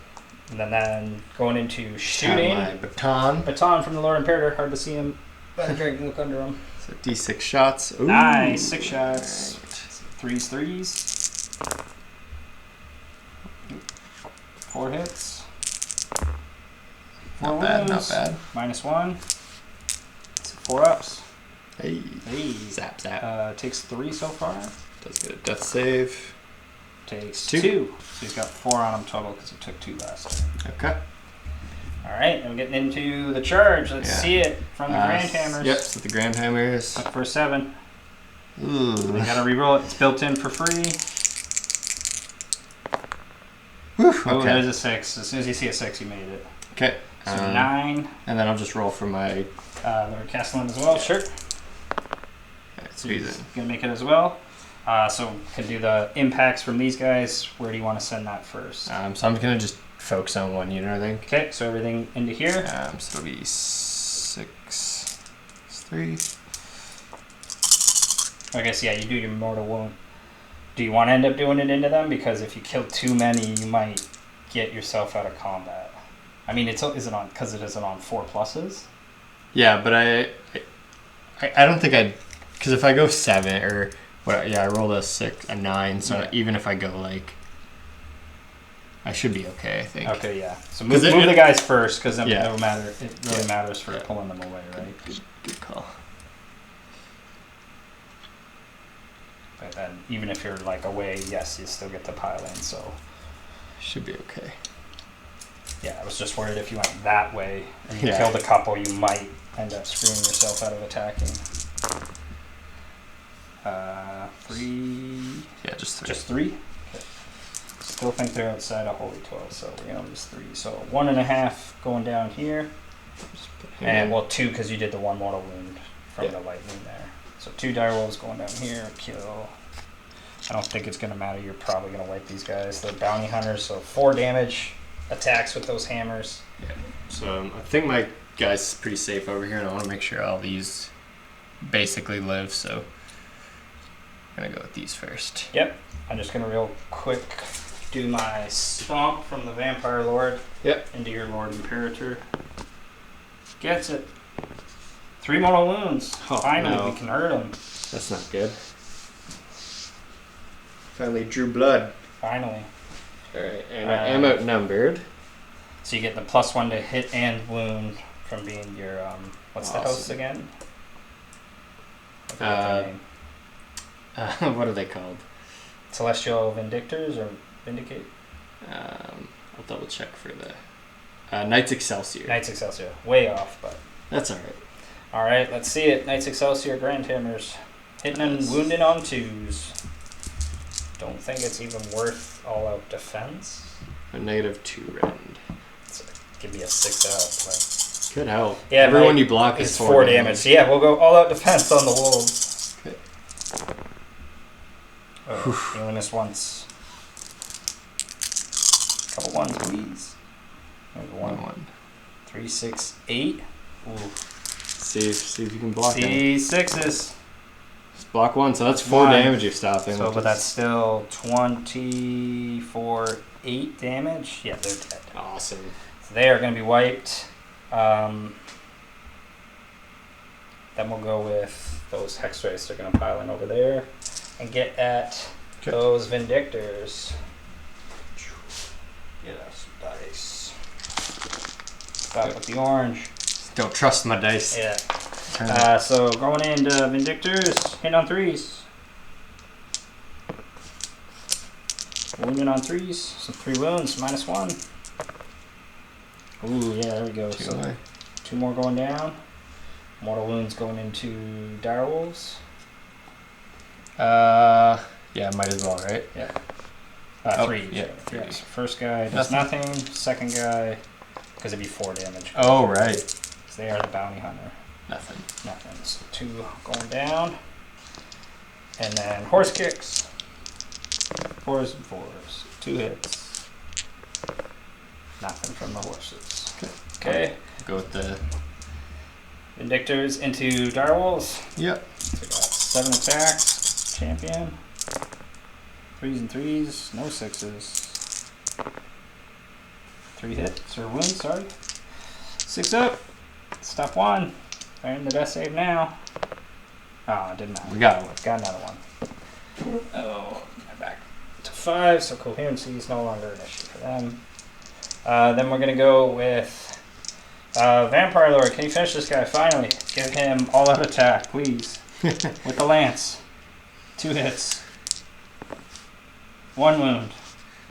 then going into shooting. My baton. Baton from the Lord Imperator. Hard to see him. Better drink and look under him. So D6 shots. Ooh. Nice. 6 shots. Right. 3s. 4 hits. 4 Not bad, wounds. not bad. -1. 4 ups. Hey. Hey. Zap, zap. Takes 3 so far. Does get a death save. Takes 2. 2. So he's got 4 on him total because he took 2 last turn. Okay. Alright, and we're getting into the charge. Let's see it from the Grand Hammers. Yep, so the Grand Hammers. Look for 7. Ooh. We gotta reroll it. It's built in for free. Whew, Oh, okay. there's a 6. As soon as you see a 6, you made it. Okay. So 9. And then I'll just roll for my... Lord Castellan as well, sure. It's easy. Gonna make it as well. So can do the impacts from these guys. Where do you want to send that first? So I'm gonna just focus on one unit, I think. Okay, so everything into here. So it'll be 6, 3. I guess, yeah, you do your mortal wound. Do you want to end up doing it into them? Because if you kill too many, you might get yourself out of combat. I mean, is it on, because it isn't on 4 pluses? Yeah, but I don't think I'd, because if I go 7 or what? Yeah, I rolled a 9. So yeah. even if I go like, I should be okay, I think. Okay, yeah. So move the guys first, because it yeah. no matter. It really matters for pulling them away, right? Good call. But then, even if you're like away, yes, you still get to pile in. So should be okay. Yeah, I was just worried if you went that way and you Yeah. killed a couple, you might end up screwing yourself out of attacking. 3. Yeah, just 3. Just 3? Okay. Still think they're outside of Holy 12, so we're going to lose 3. So 1.5 going down here. And, well, 2 because you did the 1 mortal wound from the lightning there. So 2 direwolves going down here, kill. I don't think it's going to matter. You're probably going to wipe these guys. They're bounty hunters, so 4 damage. Attacks with those hammers. Yeah. So I think my guy's pretty safe over here, and I want to make sure all these basically live. So I'm gonna go with these first. Yep. I'm just gonna real quick do my stomp from the Vampire Lord. Yep. Into your Lord Imperator. Gets it. 3 mortal wounds. Oh, Finally, no. we can hurt him. That's not good. Finally drew blood. Finally. Alright, and I am outnumbered. So you get the +1 to hit and wound from being your, what's the host Awesome. again? I forgot the name. What are they called? Celestial Vindictors or Vindicate? I'll double check for the Knights Excelsior. Knights Excelsior. Way off, but. That's alright. Alright, let's see it. Knights Excelsior Grand Hammers. Hitting and wounding on 2s. Don't think it's even worth all-out defense. A -2 rend. So give me a 6 out. Could help. Yeah, everyone you block is 4 damage. So yeah, we'll go all-out defense on the wolves. Okay. Oh, you only missed once. Couple 1s, please. There's 1. 3, 6, 8. Ooh. See if you can block it. See 6s. Just block 1, so that's 4 damage you're stopping. So, but that's still 24, 8 damage. Yeah, they're dead. Awesome. So they are going to be wiped. Then we'll go with those Hexwraiths. They're going to pile in over there and get at those Vindictors. Get us some dice. Start with the orange. Don't trust my dice. Yeah. So going into Vindictors, hitting on 3s. Wounding on 3s. Some 3 wounds, -1. Ooh, yeah, there we go. So 2 more going down. Mortal wounds going into direwolves. Yeah, might as well, right? Yeah. 3. Yeah, So, 3. so first guy does nothing. Second guy, because it'd be 4 damage. Oh, right. So they are the bounty hunter. Nothing. Nothing. So 2 going down. And then horse kicks. 4s and 4s. 2 hits. Nothing from the horses. Okay. Go with the Vindictors into direwolves. Yep. So we got 7 attacks. Champion. 3s and 3s. No 6s. 3 hits or wounds, sorry. 6 up. Stop 1. They're in the death save now. Oh, it didn't matter. We got one. Got another one. Oh, back to 5, so coherency is no longer an issue for them. Then we're going to go with Vampire Lord. Can you finish this guy? Finally. Give him all-out attack, please. With the lance. 2 hits. 1 wound.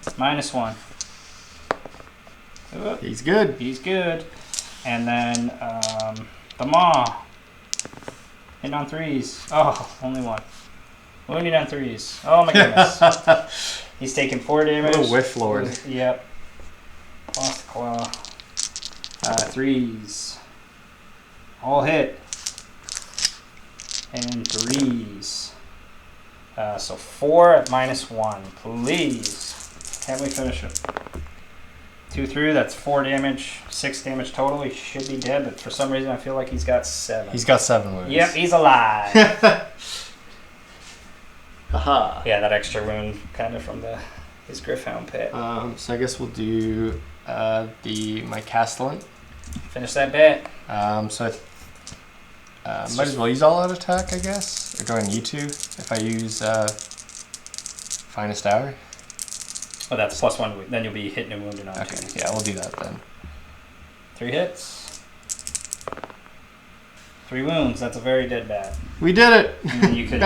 -1. He's good. He's good. And then the Maw. Hitting on 3s. Oh, only 1. Wounding on 3s. Oh my goodness. He's taking 4 damage. What a whiff lord. Yep. Lost claw. 3s. All hit. And 3s. So 4 at -1. Please. Can we finish it? 2 through, that's 4 damage, 6 damage total. He should be dead, but for some reason I feel like he's got 7. He's got 7 wounds. Yep, he's alive. Haha. Yeah, that extra wound kind of from his Griffhound pit. So I guess we'll do my Castellan. Finish that bit. So I might as well use all out attack, I guess. Or do I need to if I use Finest Hour? Oh, that's +1. Then you'll be hitting and wounded on 2. Okay, yeah, we'll do that then. 3 hits. 3 wounds. That's a very dead bat. We did it! And then you can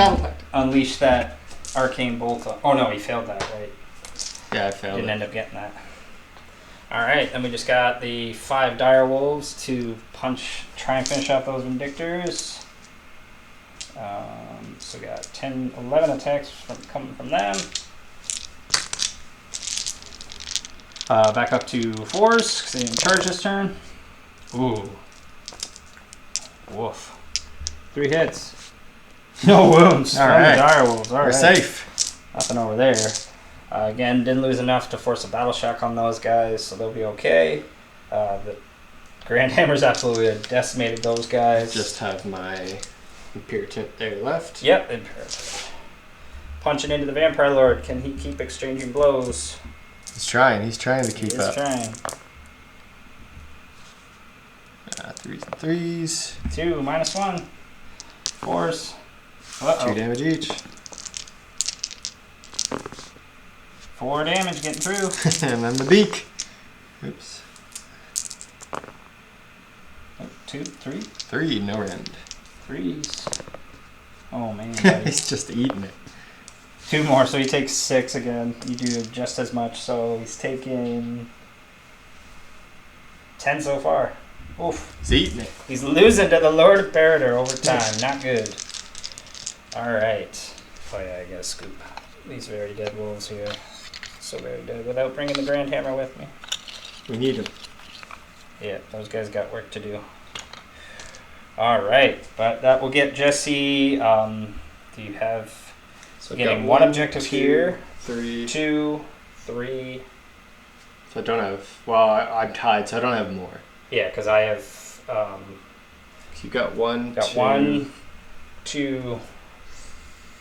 unleash that arcane bolt. Oh no, he failed that, right? Yeah, I failed. Didn't end up getting that. Alright, then we just got the 5 dire wolves to try and finish out those Vindictors. So we got 11 attacks coming from them. Back up to 4s, because they didn't charge this turn. Ooh. Woof. 3 hits. No wounds. All right. Dire wolves. All We're right. safe. Nothing over there. Again, didn't lose enough to force a battle shock on those guys, so they'll be okay. The Grand Hammer's absolutely decimated those guys. Just have my Imperative there left. Yep, Imperative. Punching into the Vampire Lord. Can he keep exchanging blows? He's trying to keep He's up. trying. 3s and 3s. 2, -1. 4s. Uh-oh. 2 damage each. 4 damage getting through. And then the beak. Oops. Oh, 2, 3. 3, no rend. 3s. Oh man. Buddy. He's just eating it. 2 more, so he takes 6 again. You do just as much, so he's taking 10 so far. Oof. He's eating it. He's losing to the Lord Imperator over time. Not good. Alright. Oh yeah, I gotta scoop these very dead wolves here. So very dead without bringing the Grand Hammer with me. We need him. Yeah, those guys got work to do. Alright, but that will get Jesse. Do you have... So getting 1 objective 2, here. 3. 2, 3. So I don't have... Well, I'm tied, so I don't have more. Yeah, because I have... You got 1, got 2... 1, 2,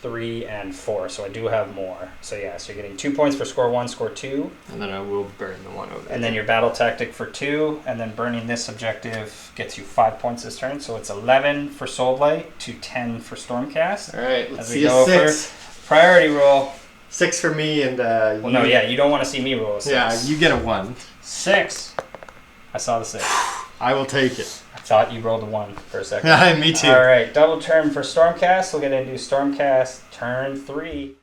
3, and 4, so I do have more. So yeah, so you're getting 2 points for score 1, score 2. And then I will burn the 1 over there. And then your battle tactic for 2, and then burning this objective gets you 5 points this turn. So it's 11 for Soulblight to 10 for Stormcast. Alright, let's As we see a go 6. Priority roll. 6 for me and... Well, no, yeah, you don't want to see me roll a 6. Yeah, you get a 1. 6. I saw the 6. I will take it. I thought you rolled a 1 for a second. Me too. Alright, double turn for Stormcast. We'll get into Stormcast turn 3.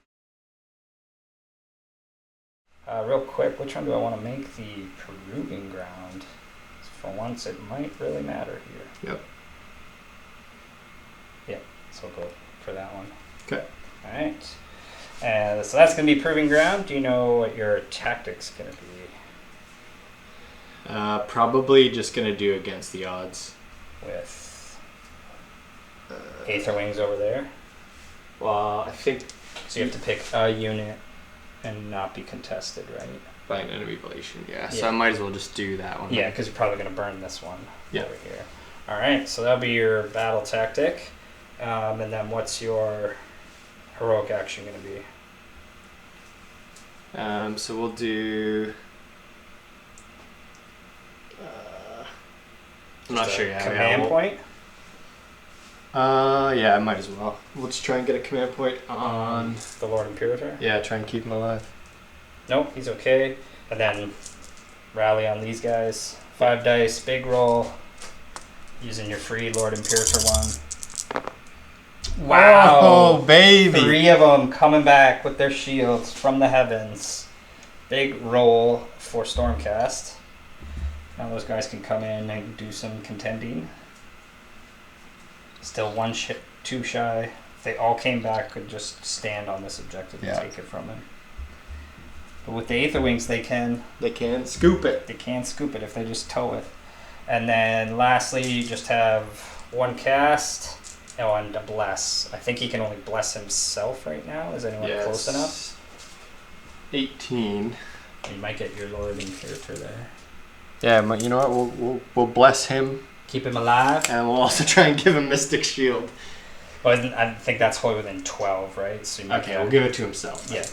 Real quick, which one do I want to make the Proving Ground? For once, it might really matter here. Yep. Yep, so we'll go for that one. Okay. Alright. So that's going to be Proving Ground. Do you know what your tactic's going to be? Probably just going to do against the odds. With Aether Wings over there? Well, I think... So you have to pick a unit and not be contested, right? By an enemy relation, yeah. So Yeah. I might as well just do that one. Yeah, because you're probably going to burn this one Yeah. over here. Alright, so that'll be your battle tactic. And then what's your heroic action going to be? So we'll do... I'm not sure yet. Command point? Yeah, I might as well. We'll just try and get a command point on... The Lord Imperator? Yeah, try and keep him alive. Nope, he's okay. And then rally on these guys. 5 dice, big roll. Using your free Lord Imperator one. Wow! Oh, baby! 3 of them coming back with their shields from the heavens. Big roll for Stormcast. Now those guys can come in and do some contending. Still 2 shy. If they all came back, could just stand on this objective and take it from him. But with the Aether Wings, they can scoop it. They can scoop it if they just tow it. And then lastly, you just have one cast. Oh, and a bless. I think he can only bless himself right now. Is anyone close enough? 18. You might get your lording character there. Yeah, but you know what? We'll bless him. Keep him alive. And we'll also try and give him Mystic Shield. Well, I think that's wholly within 12, right? So okay, we'll give it to himself. Yeah.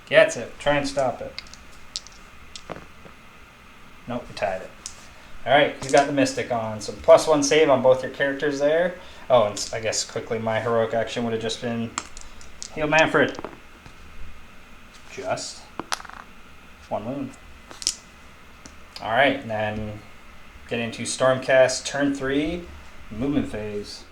Gets it. Try and stop it. Nope, we tied it. Alright, he's got the Mystic on. So +1 save on both your characters there. Oh, and I guess quickly my heroic action would have just been heal Mannfred. Just 1 wound. Alright, and then get into Stormcast, turn 3, movement phase.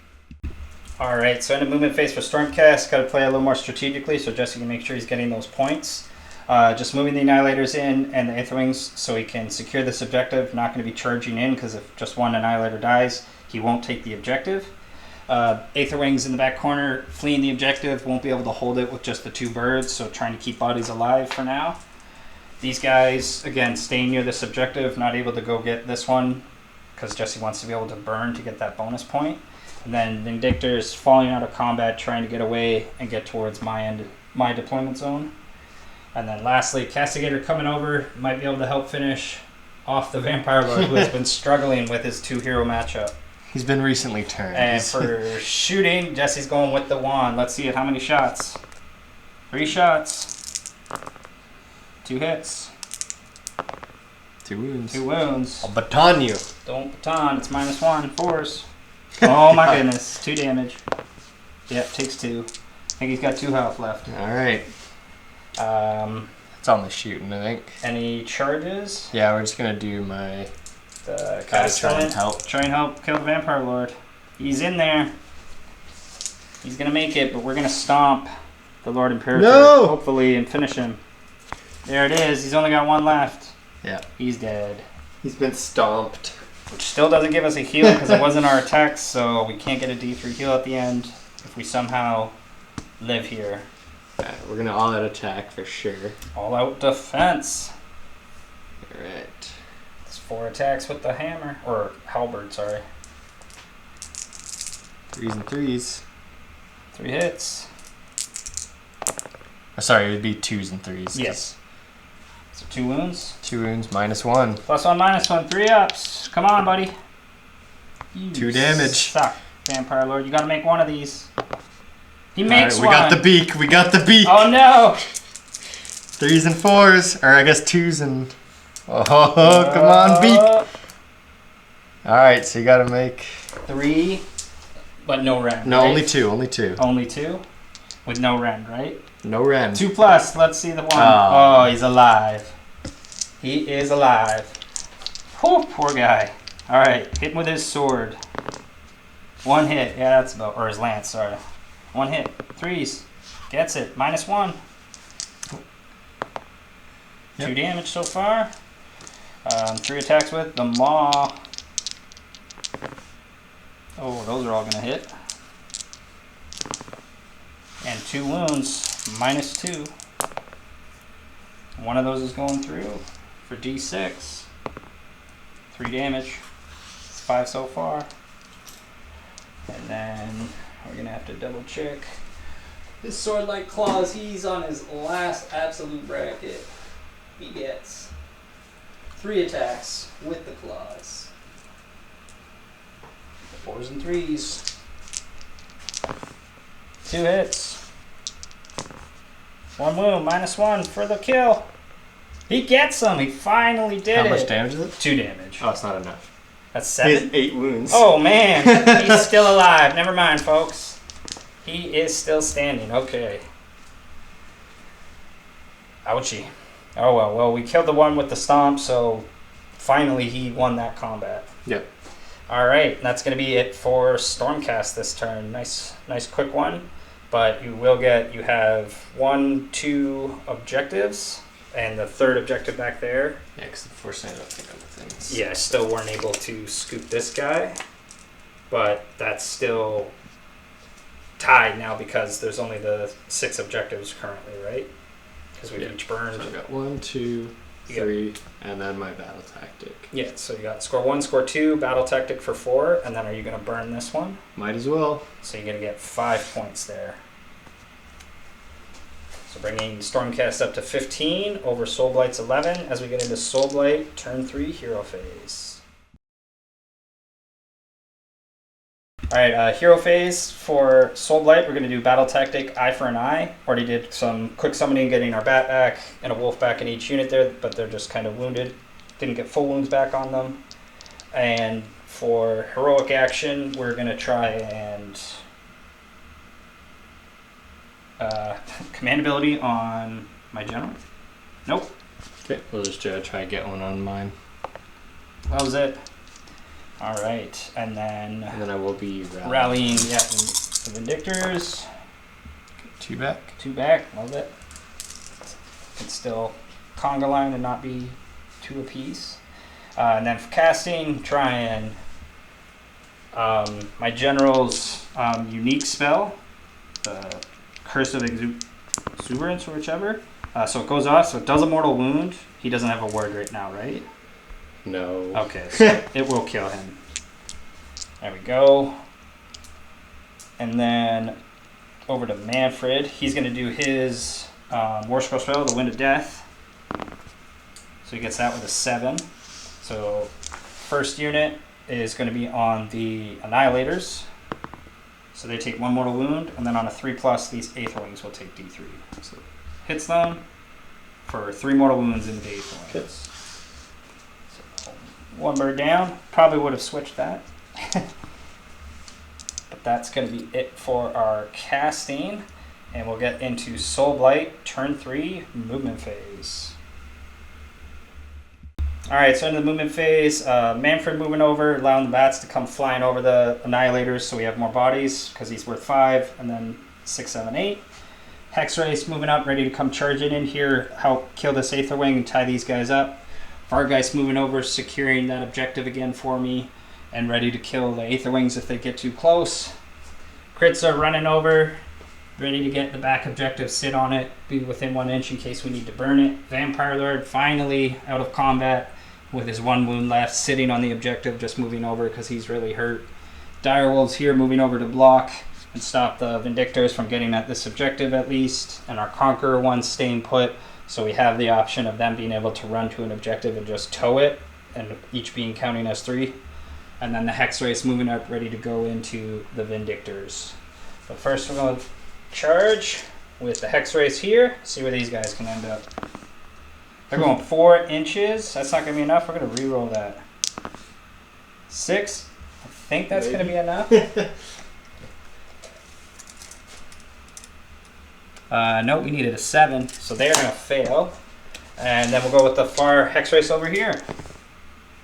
Alright, so in the movement phase for Stormcast, got to play a little more strategically, so Jesse can make sure he's getting those points. Just moving the Annihilators in and the Aetherwings so he can secure this objective. Not going to be charging in because if just one Annihilator dies, he won't take the objective. Aetherwings in the back corner fleeing the objective, won't be able to hold it with just the 2 birds, so trying to keep bodies alive for now. These guys, again, staying near this objective, not able to go get this one because Jesse wants to be able to burn to get that bonus point. And then Vindictors falling out of combat, trying to get away and get towards my deployment zone. And then lastly, Castigator coming over, might be able to help finish off the Vampire Lord who has been struggling with his 2-hero matchup. He's been recently turned. And for shooting, Jesse's going with the wand. Let's see it. How many shots? 3 shots. 2 hits. 2 wounds. 2 wounds. I'll baton you. Don't baton. It's -1. 4s. Oh my goodness. 2 damage. Yep, takes 2. I think he's got 2 health left. Alright. It's on the shooting, I think. Any charges? Yeah, we're just gonna do my... Try and help kill the Vampire Lord. He's in there. He's gonna make it, but we're gonna stomp the Lord Imperator, hopefully, and finish him. There it is. He's only got 1 left. Yeah. He's dead. He's been stomped. Which still doesn't give us a heal because it wasn't our attacks, so we can't get a D3 heal at the end if we somehow live here. We're gonna all-out attack for sure. All-out defense. Alright. It's 4 attacks with the hammer. Or halberd, sorry. 3s and 3s. 3 hits. Oh, sorry, it would be 2s and 3s. Yes. So 2 wounds. 2 wounds, -1. +1, -1. 3 ups. Come on, buddy. 2 damage. Suck, Vampire Lord. You gotta make one of these. He makes one. We got the beak. We got the beak. Oh no. 3s and 4s. Or I guess 2s and... Oh, come on, beak. Alright, so you gotta make... 3, but no rend. No, right? only 2. Only 2. Only 2? With no rend, right? No rend. 2+. Let's see the 1. Oh, he's alive. He is alive. Whew, poor guy. Alright, hit him with his sword. 1 hit. Yeah, that's about... Or his lance, sorry. 1 hit. 3s. Gets it. -1. 2 damage so far. 3 attacks with the Maw. Oh, those are all going to hit. And 2 wounds. -2. One of those is going through for D6. 3 damage. It's 5 so far. And then we're going to have to double check. His sword-like claws, he's on his last absolute bracket. He gets 3 attacks with the claws. 4s and 3s. 2 hits. 1 wound, -1 for the kill. He gets him. He finally did it. How much damage is it? 2 damage. Oh, it's not enough. That's He 7. has 8 wounds. Oh man, he's still alive. Never mind, folks. He is still standing. Okay. Ouchie. Oh well. Well, we killed the one with the stomp, so finally he won that combat. Yep. All right, that's going to be it for Stormcast this turn. Nice quick one. But you have 1, 2 objectives, and the 3rd objective back there. Yeah, because unfortunately I don't think other things. Yeah, still weren't able to scoop this guy, but that's still tied now because there's only the 6 objectives currently, right? because we've each burned. So I got 1, 2, 3, and then my battle tactic. Yeah, so you got score 1, score 2, battle tactic for 4, and then are you going to burn this one? Might as well. So you're going to get 5 points there. So bringing Stormcast up to 15 over Soulblight's 11 as we get into Soulblight turn 3 hero phase. Alright, hero phase for Soulblight, we're going to do battle tactic eye for an eye. Already did some quick summoning, getting our bat back and a wolf back in each unit there, but they're just kind of wounded. Didn't get full wounds back on them. And for heroic action, we're going to try and command ability on my general. Nope. Okay, we'll just try to get one on mine. That was it. All right, and then I will be rallying. Yeah, the Vindictors. 2 back. 2 back. Love it. Can still conga line and not be 2 apiece. And then for casting, try and my general's unique spell, the Curse of Exuberance or whichever. So it goes off, so it does a mortal wound. He doesn't have a word right now, right? No. Okay, so it will kill him. There we go. And then over to Mannfred. He's going to do his War Scroll spell, the Wind of Death. So he gets that with a 7. So first unit is going to be on the Annihilators. So they take 1 mortal wound, and then on a 3+, these Aetherwings will take D3. So hits them for 3 mortal wounds into the Aetherwings. So 1 bird down. Probably would have switched that. But that's going to be it for our casting. And we'll get into Soulblight, turn 3, movement phase. Alright, so into the movement phase, Mannfred moving over, allowing the bats to come flying over the Annihilators so we have more bodies, because he's worth 5, and then 6, 7, 8. Hexwraiths moving up, ready to come charging in here, help kill this Aetherwing and tie these guys up. Vargheists moving over, securing that objective again for me, and ready to kill the Aetherwings if they get too close. Kritza running over, ready to get the back objective, sit on it, be within 1 inch in case we need to burn it. Vampire Lord finally out of combat with his 1 wound left, sitting on the objective, just moving over because he's really hurt. Direwolves here moving over to block and stop the Vindictors from getting at this objective at least. And our Conqueror ones staying put, so we have the option of them being able to run to an objective and just tow it, and each being counting as 3. And then the Hexwraiths moving up, ready to go into the Vindictors. But first we're going to charge with the Hexwraiths here, see where these guys can end up. They're going 4 inches. That's not going to be enough. We're going to re-roll that. 6. I think that's going to be enough. No, we needed a 7, so they're going to fail. And then we'll go with the far Hexwraiths over here.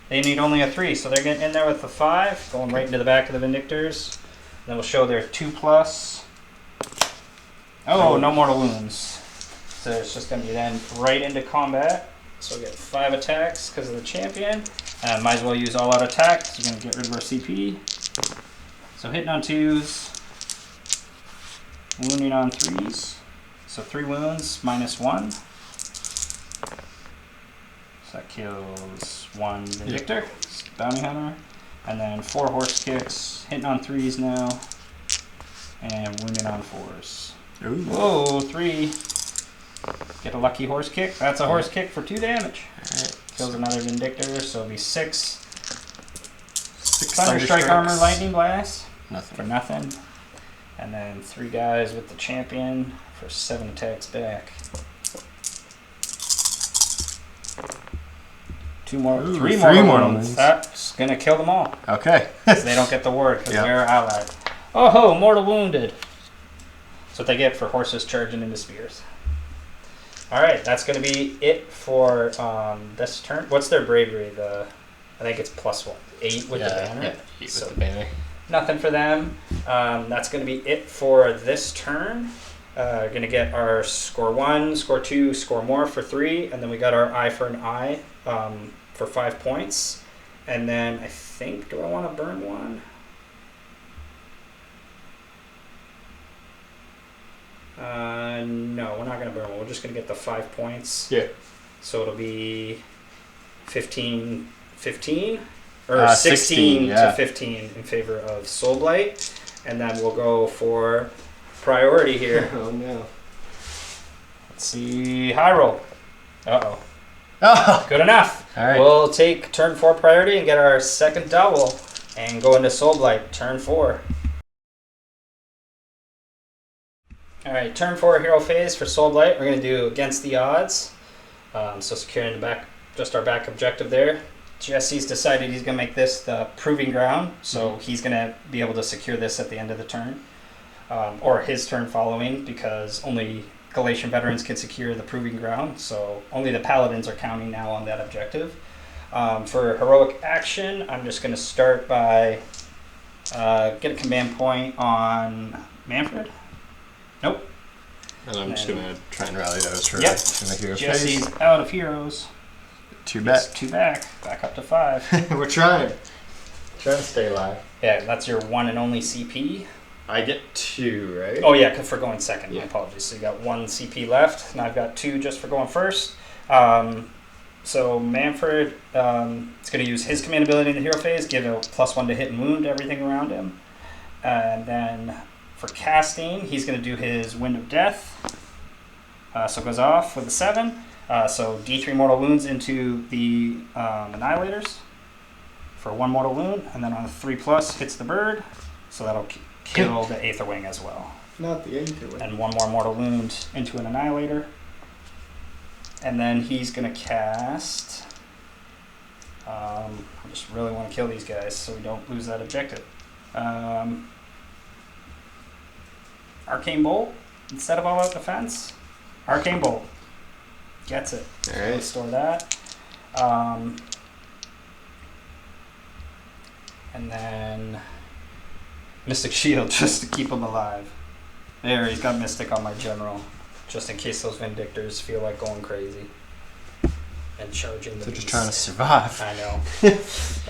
They need only a 3, so they're getting in there with the 5, going right into the back of the Vindictors. Then we'll show their 2+. Oh, no mortal wounds. So it's just going to be then right into combat. So we get 5 attacks because of the champion. Might as well use all out attack because we're going to get rid of our CP. So hitting on 2s. Wounding on 3s. So 3 wounds minus 1. So that kills 1 Vindictor, Bounty Hunter. And then 4 horse kicks. Hitting on 3s now. And wounding on 4s. Ooh. Whoa, 3. Get a lucky horse kick. That's a horse kick for 2 damage. Alright. Kills another Vindictor, so it'll be 6. 6 Thunderstrike armor, lightning blast. Nothing. For nothing. And then 3 guys with the champion for 7 attacks back. 3 more ones. That's gonna kill them all. Okay. They don't get the word because they're allied. Oh ho, mortal wounded. That's what they get for horses charging into spears. Alright, that's going to be it for this turn. What's their bravery? I think it's +1. 8 with the banner. Yeah, 8 with the banner. Nothing for them. That's going to be it for this turn. Going to get our score 1, score 2, score more for 3, and then we got our eye for an eye for 5 points. And then I think, do I want to burn one? No, we're not going to burn one. We're just going to get the 5 points. Yeah. So it'll be 15, 15? Or 16 to 15 in favor of Soulblight. And then we'll go for priority here. Oh no. Let's see. High roll. Uh-oh. Oh. Good enough. All right. We'll take turn 4 priority and get our second double and go into Soulblight, turn 4. Alright, turn 4 hero phase for Soulblight. We're going to do against the odds. So securing the back, just our back objective there. Jesse's decided he's going to make this the proving ground, so he's going to be able to secure this at the end of the turn. Or his turn following, because only Galatian veterans can secure the proving ground, so only the paladins are counting now on that objective. For heroic action, I'm just going to start by get a command point on Mannfred. Nope. And I'm just going to try and rally those for Yep. the hero Jesse's phase. out of heroes. 2 back. 2 back. Back up to 5. We're trying. Trying to stay alive. Yeah, that's your one and only CP. I get 2, right? Oh yeah, for going second. Yeah. My apologies. So you got 1 CP left, and I've got 2 just for going first. So Mannfred is going to use his command ability in the hero phase, give a +1 to hit and wound to everything around him. And then for casting, he's going to do his Wind of Death. So it goes off with a 7. So D3 mortal wounds into the Annihilators for 1 mortal wound. And then on a 3+ hits the bird. So that'll kill the Aether Wing as well. Not the Aether Wing. And 1 more mortal wound into an Annihilator. And then he's going to cast... I just really want to kill these guys so we don't lose that objective. Arcane Bolt instead of all out defense. Arcane Bolt gets it. All So right. let's store that. And then Mystic Shield just to keep him alive. There, he's got Mystic on my general, just in case those Vindictors feel like going crazy and charging the They're just beast. trying to survive. I know.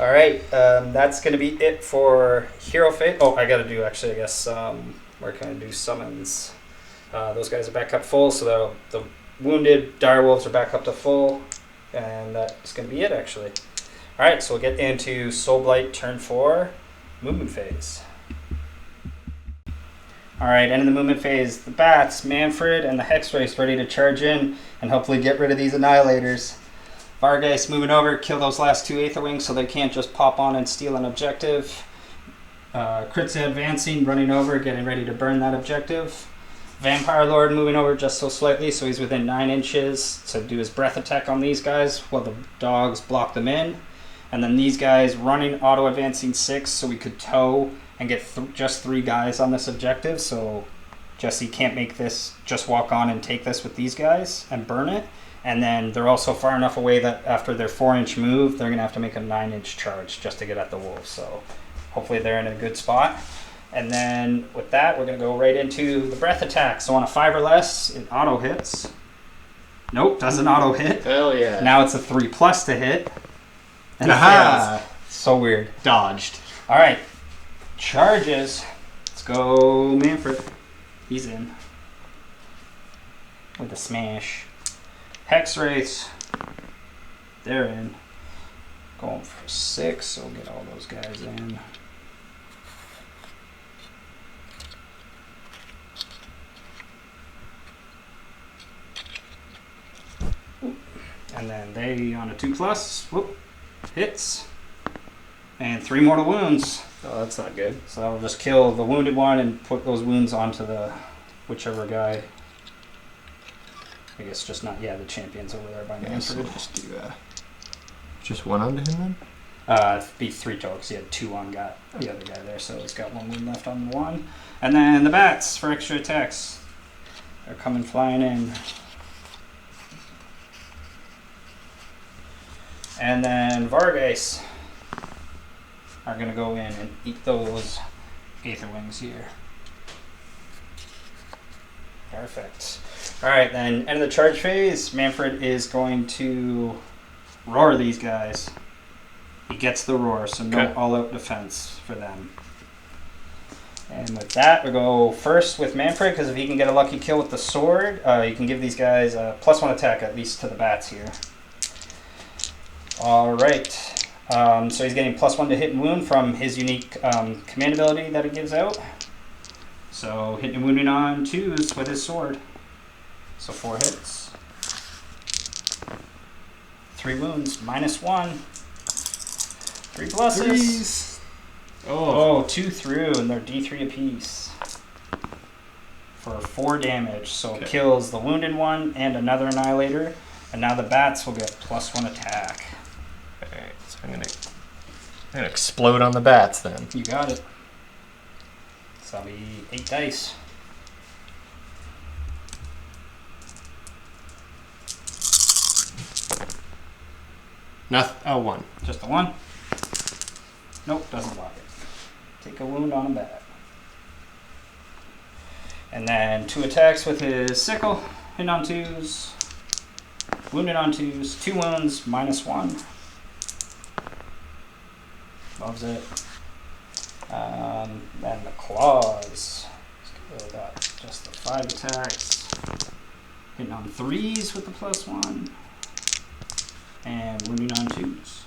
All right, that's going to be it for Hero Fate. Oh, I got to do, actually, I guess, where can I do summons? Those guys are back up full, so the wounded direwolves are back up to full, and that's going to be it, actually. All right, so we'll get into Soulblight turn 4, movement phase. All right, and in the movement phase, the bats, Mannfred, and the Hexwraiths ready to charge in and hopefully get rid of these Annihilators. Vargheists moving over, kill those last 2 Aether Wings so they can't just pop on and steal an objective. Kritza advancing, running over, getting ready to burn that objective. Vampire Lord moving over just so slightly so he's within 9 inches to do his breath attack on these guys while the dogs block them in. And then these guys running, auto-advancing 6 so we could tow and get just 3 guys on this objective. So Jesse can't make this, just walk on and take this with these guys and burn it. And then they're also far enough away that after their 4-inch move, they're going to have to make a 9-inch charge just to get at the wolves. So hopefully they're in a good spot. And then with that, we're going to go right into the breath attack. So on a 5 or less, it auto hits. Nope, doesn't auto hit. Hell yeah. Now it's a 3+ to hit. And it Aha! fails. So weird. Dodged. All right, charges. Let's go Mannfred. He's in. With a smash. Hexwraiths. They're in. Going for 6, so we'll get all those guys in. And then they on a 2+, whoop, hits. And 3 mortal wounds. Oh, that's not good. So that'll just kill the wounded one and put those wounds onto the whichever guy. I guess just not, yeah, the champion's over there by Yeah, so Mannfred. we'll just do just 1 onto him then? It'd be 3 total because he had 2 on the other guy there, so he's got 1 wound left on 1. And then the bats for extra attacks. They're coming flying in. And then Vargheists are going to go in and eat those Aether Wings here. Perfect. Alright, then end of the charge phase, Mannfred is going to roar these guys. He gets the roar, so no Okay. all-out defense for them. And with that, we go first with Mannfred, because if he can get a lucky kill with the sword, you can give these guys a +1 attack, at least to the bats here. Alright, so he's getting +1 to hit and wound from his unique command ability that it gives out. So hitting and wounding on 2s with his sword. So 4 hits. 3 wounds, -1. 3 pluses. Threes. Oh, 2 through, and they're D3 apiece. For 4 damage. So it kills the wounded one and another annihilator. And now the bats will get +1 attack. Alright, so I'm gonna explode on the bats then. You got it. So that'll be 8 dice. Nothing. Oh, 1. Just the 1? Nope, doesn't block it. Take a wound on a bat. And then 2 attacks with his sickle. Hit on 2s. Wounded on 2s. 2 wounds, -1. Loves it. Then the claws. Let's go that. Just the 5 attacks. Hitting on 3s with the +1. And wounding on 2s.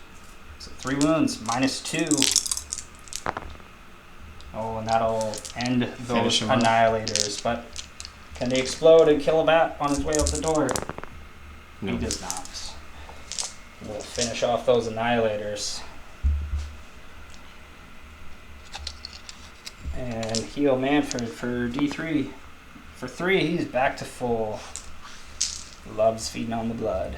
So 3 wounds, -2. Oh, and that'll end those annihilators. But can they explode and kill a bat on his way out the door? No. He does not. We'll finish off those annihilators. And heal Mannfred for D3. For 3, he's back to full. Loves feeding on the blood.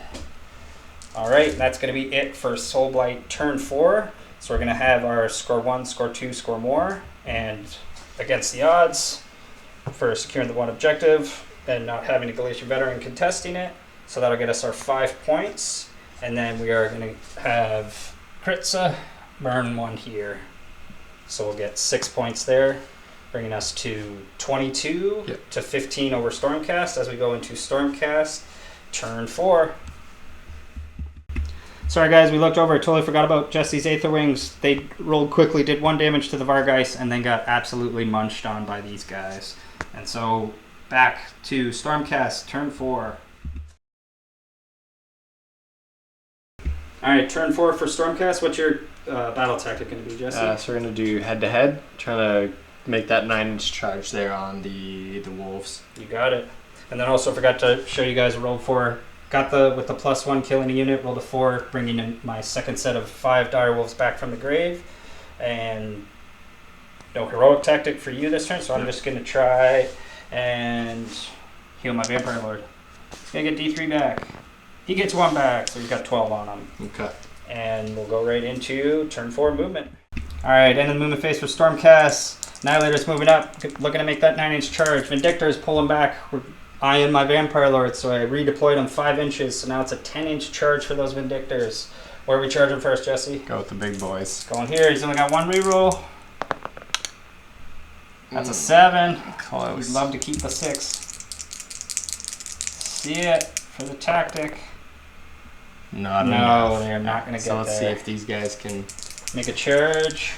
Alright, that's going to be it for Soulblight turn 4. So we're going to have our score 1, score 2, score more. And against the odds for securing the 1 objective and not having a Galatian veteran contesting it. So that'll get us our 5 points. And then we are going to have Kritza burn 1 here. So we'll get 6 points there, bringing us to 22 to 15 over Stormcast as we go into Stormcast turn 4. Sorry guys, we looked over, I totally forgot about Jesse's Aether Wings. They rolled quickly, did 1 damage to the Vargheists, and then got absolutely munched on by these guys. And so, back to Stormcast, turn 4. Alright, turn 4 for Stormcast. What's your battle tactic going to be, Jesse? So we're going to do head-to-head, trying to make that 9-inch charge there on the wolves. You got it. And then also forgot to show you guys a roll for... Got with the +1 killing a unit, rolled a 4, bringing in my second set of 5 direwolves back from the grave. And no heroic tactic for you this turn, so I'm just going to try and heal my Vampire Lord. He's going to get D3 back. He gets 1 back, so he's got 12 on him. Okay. And we'll go right into turn 4 movement. Alright, end of the movement phase for Stormcast. Annihilator's moving up, looking to make that 9-inch charge. Vindictor's pulling back. We're eyeing my Vampire Lord, so I redeployed him 5 inches, so now it's a 10-inch charge for those Vindictors. Where are we charging first, Jesse? Go with the big boys. Going here, he's only got 1 reroll. That's a 7. Close. We'd love to keep the 6. See it for the tactic. Not no, enough. they're not going to get there. So let's see if these guys can... Make a charge.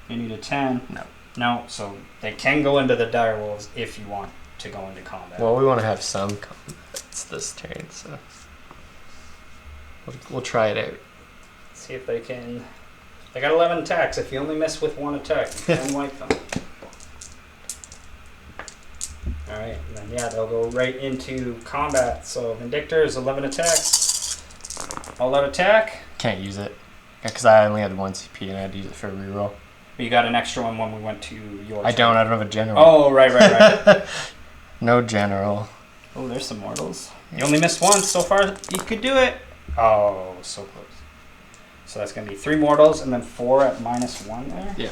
You need a 10. No. No, so they can go into the direwolves if you want to go into combat. Well, we want to have some combats this turn, so... We'll try it out. See if they can... They got 11 attacks. If you only miss with 1 attack, you can wipe them. Alright, and then yeah, they'll go right into combat. So Vindictor is 11 attacks. All out attack. Can't use it. Because I only had 1 CP and I had to use it for a reroll. You got an extra one when we went to your I don't have a general. Oh, right. No general. Oh, there's some mortals. You only missed once so far. You could do it. Oh, so close. So that's going to be 3 mortals and then 4 at -1 there. Yeah.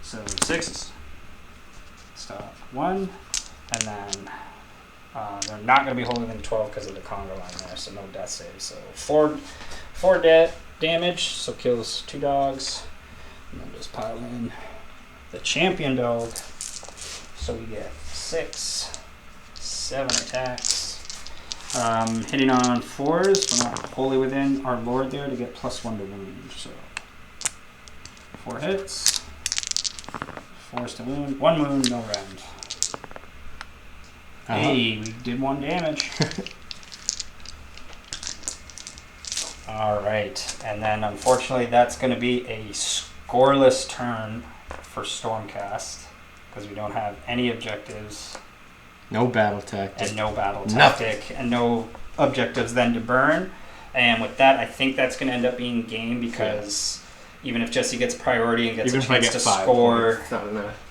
So 6. Stop 1. And then they're not going to be holding than 12 because of the Conga line there. So no death save. So 4 damage. So kills 2 dogs. And then just pile in the champion dog. So we get 6, 7 attacks. Hitting on 4s. We're not wholly within our lord there to get +1 to wound. So 4 hits. Forced a wound. 1 wound, no round. Hey, we did 1 damage. Alright, and then unfortunately that's going to be a scoreless turn for Stormcast, because we don't have any objectives. No battle tactic. And no battle tactic. And no objectives then to burn. And with that, I think that's going to end up being game, because even if Jesse gets priority and gets a chance to score,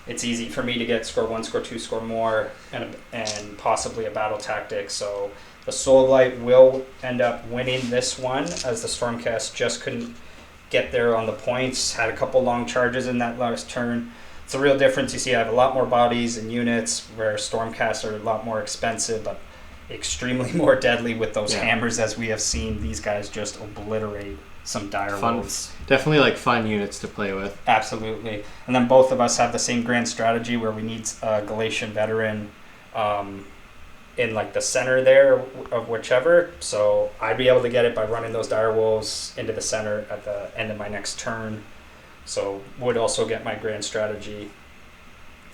it's easy for me to get score 1, score 2, score more, and possibly a battle tactic. So the Soulblight will end up winning this one, as the Stormcast just couldn't get there on the points. Had a couple long charges in that last turn. It's a real difference. You see, I have a lot more bodies and units, where Stormcasts are a lot more expensive, but extremely more deadly with those hammers, as we have seen these guys just obliterate some dire wolves. Definitely like fun units to play with. Absolutely. And then both of us have the same grand strategy, where we need a Galatian veteran in like the center there of whichever. So I'd be able to get it by running those dire wolves into the center at the end of my next turn. So would also get my grand strategy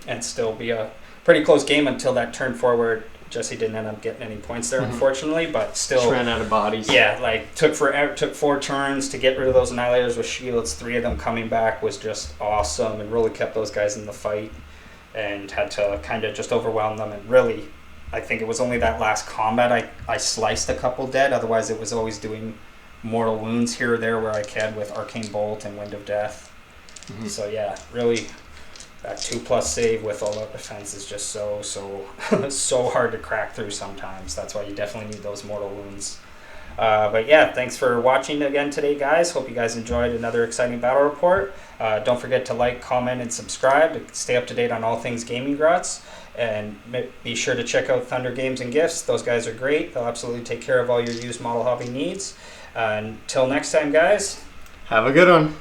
and still be a pretty close game until that turn forward. Jesse didn't end up getting any points there, unfortunately, but still just ran out of bodies. Yeah, like took 4 turns to get rid of those annihilators with shields. 3 of them coming back was just awesome, and really kept those guys in the fight, and had to kind of just overwhelm them. And really, I think it was only that last combat I sliced a couple dead. Otherwise, it was always doing mortal wounds here or there where I can with Arcane Bolt and Wind of Death. So yeah, really, that 2+ save with all that defense is just so hard to crack through sometimes. That's why you definitely need those mortal wounds. But yeah, thanks for watching again today, guys. Hope you guys enjoyed another exciting battle report. Don't forget to like, comment, and subscribe to stay up to date on all things Gaming Grots. And be sure to check out Thunder Games and Gifts. Those guys are great. They'll absolutely take care of all your used model hobby needs. Until next time, guys. Have a good one.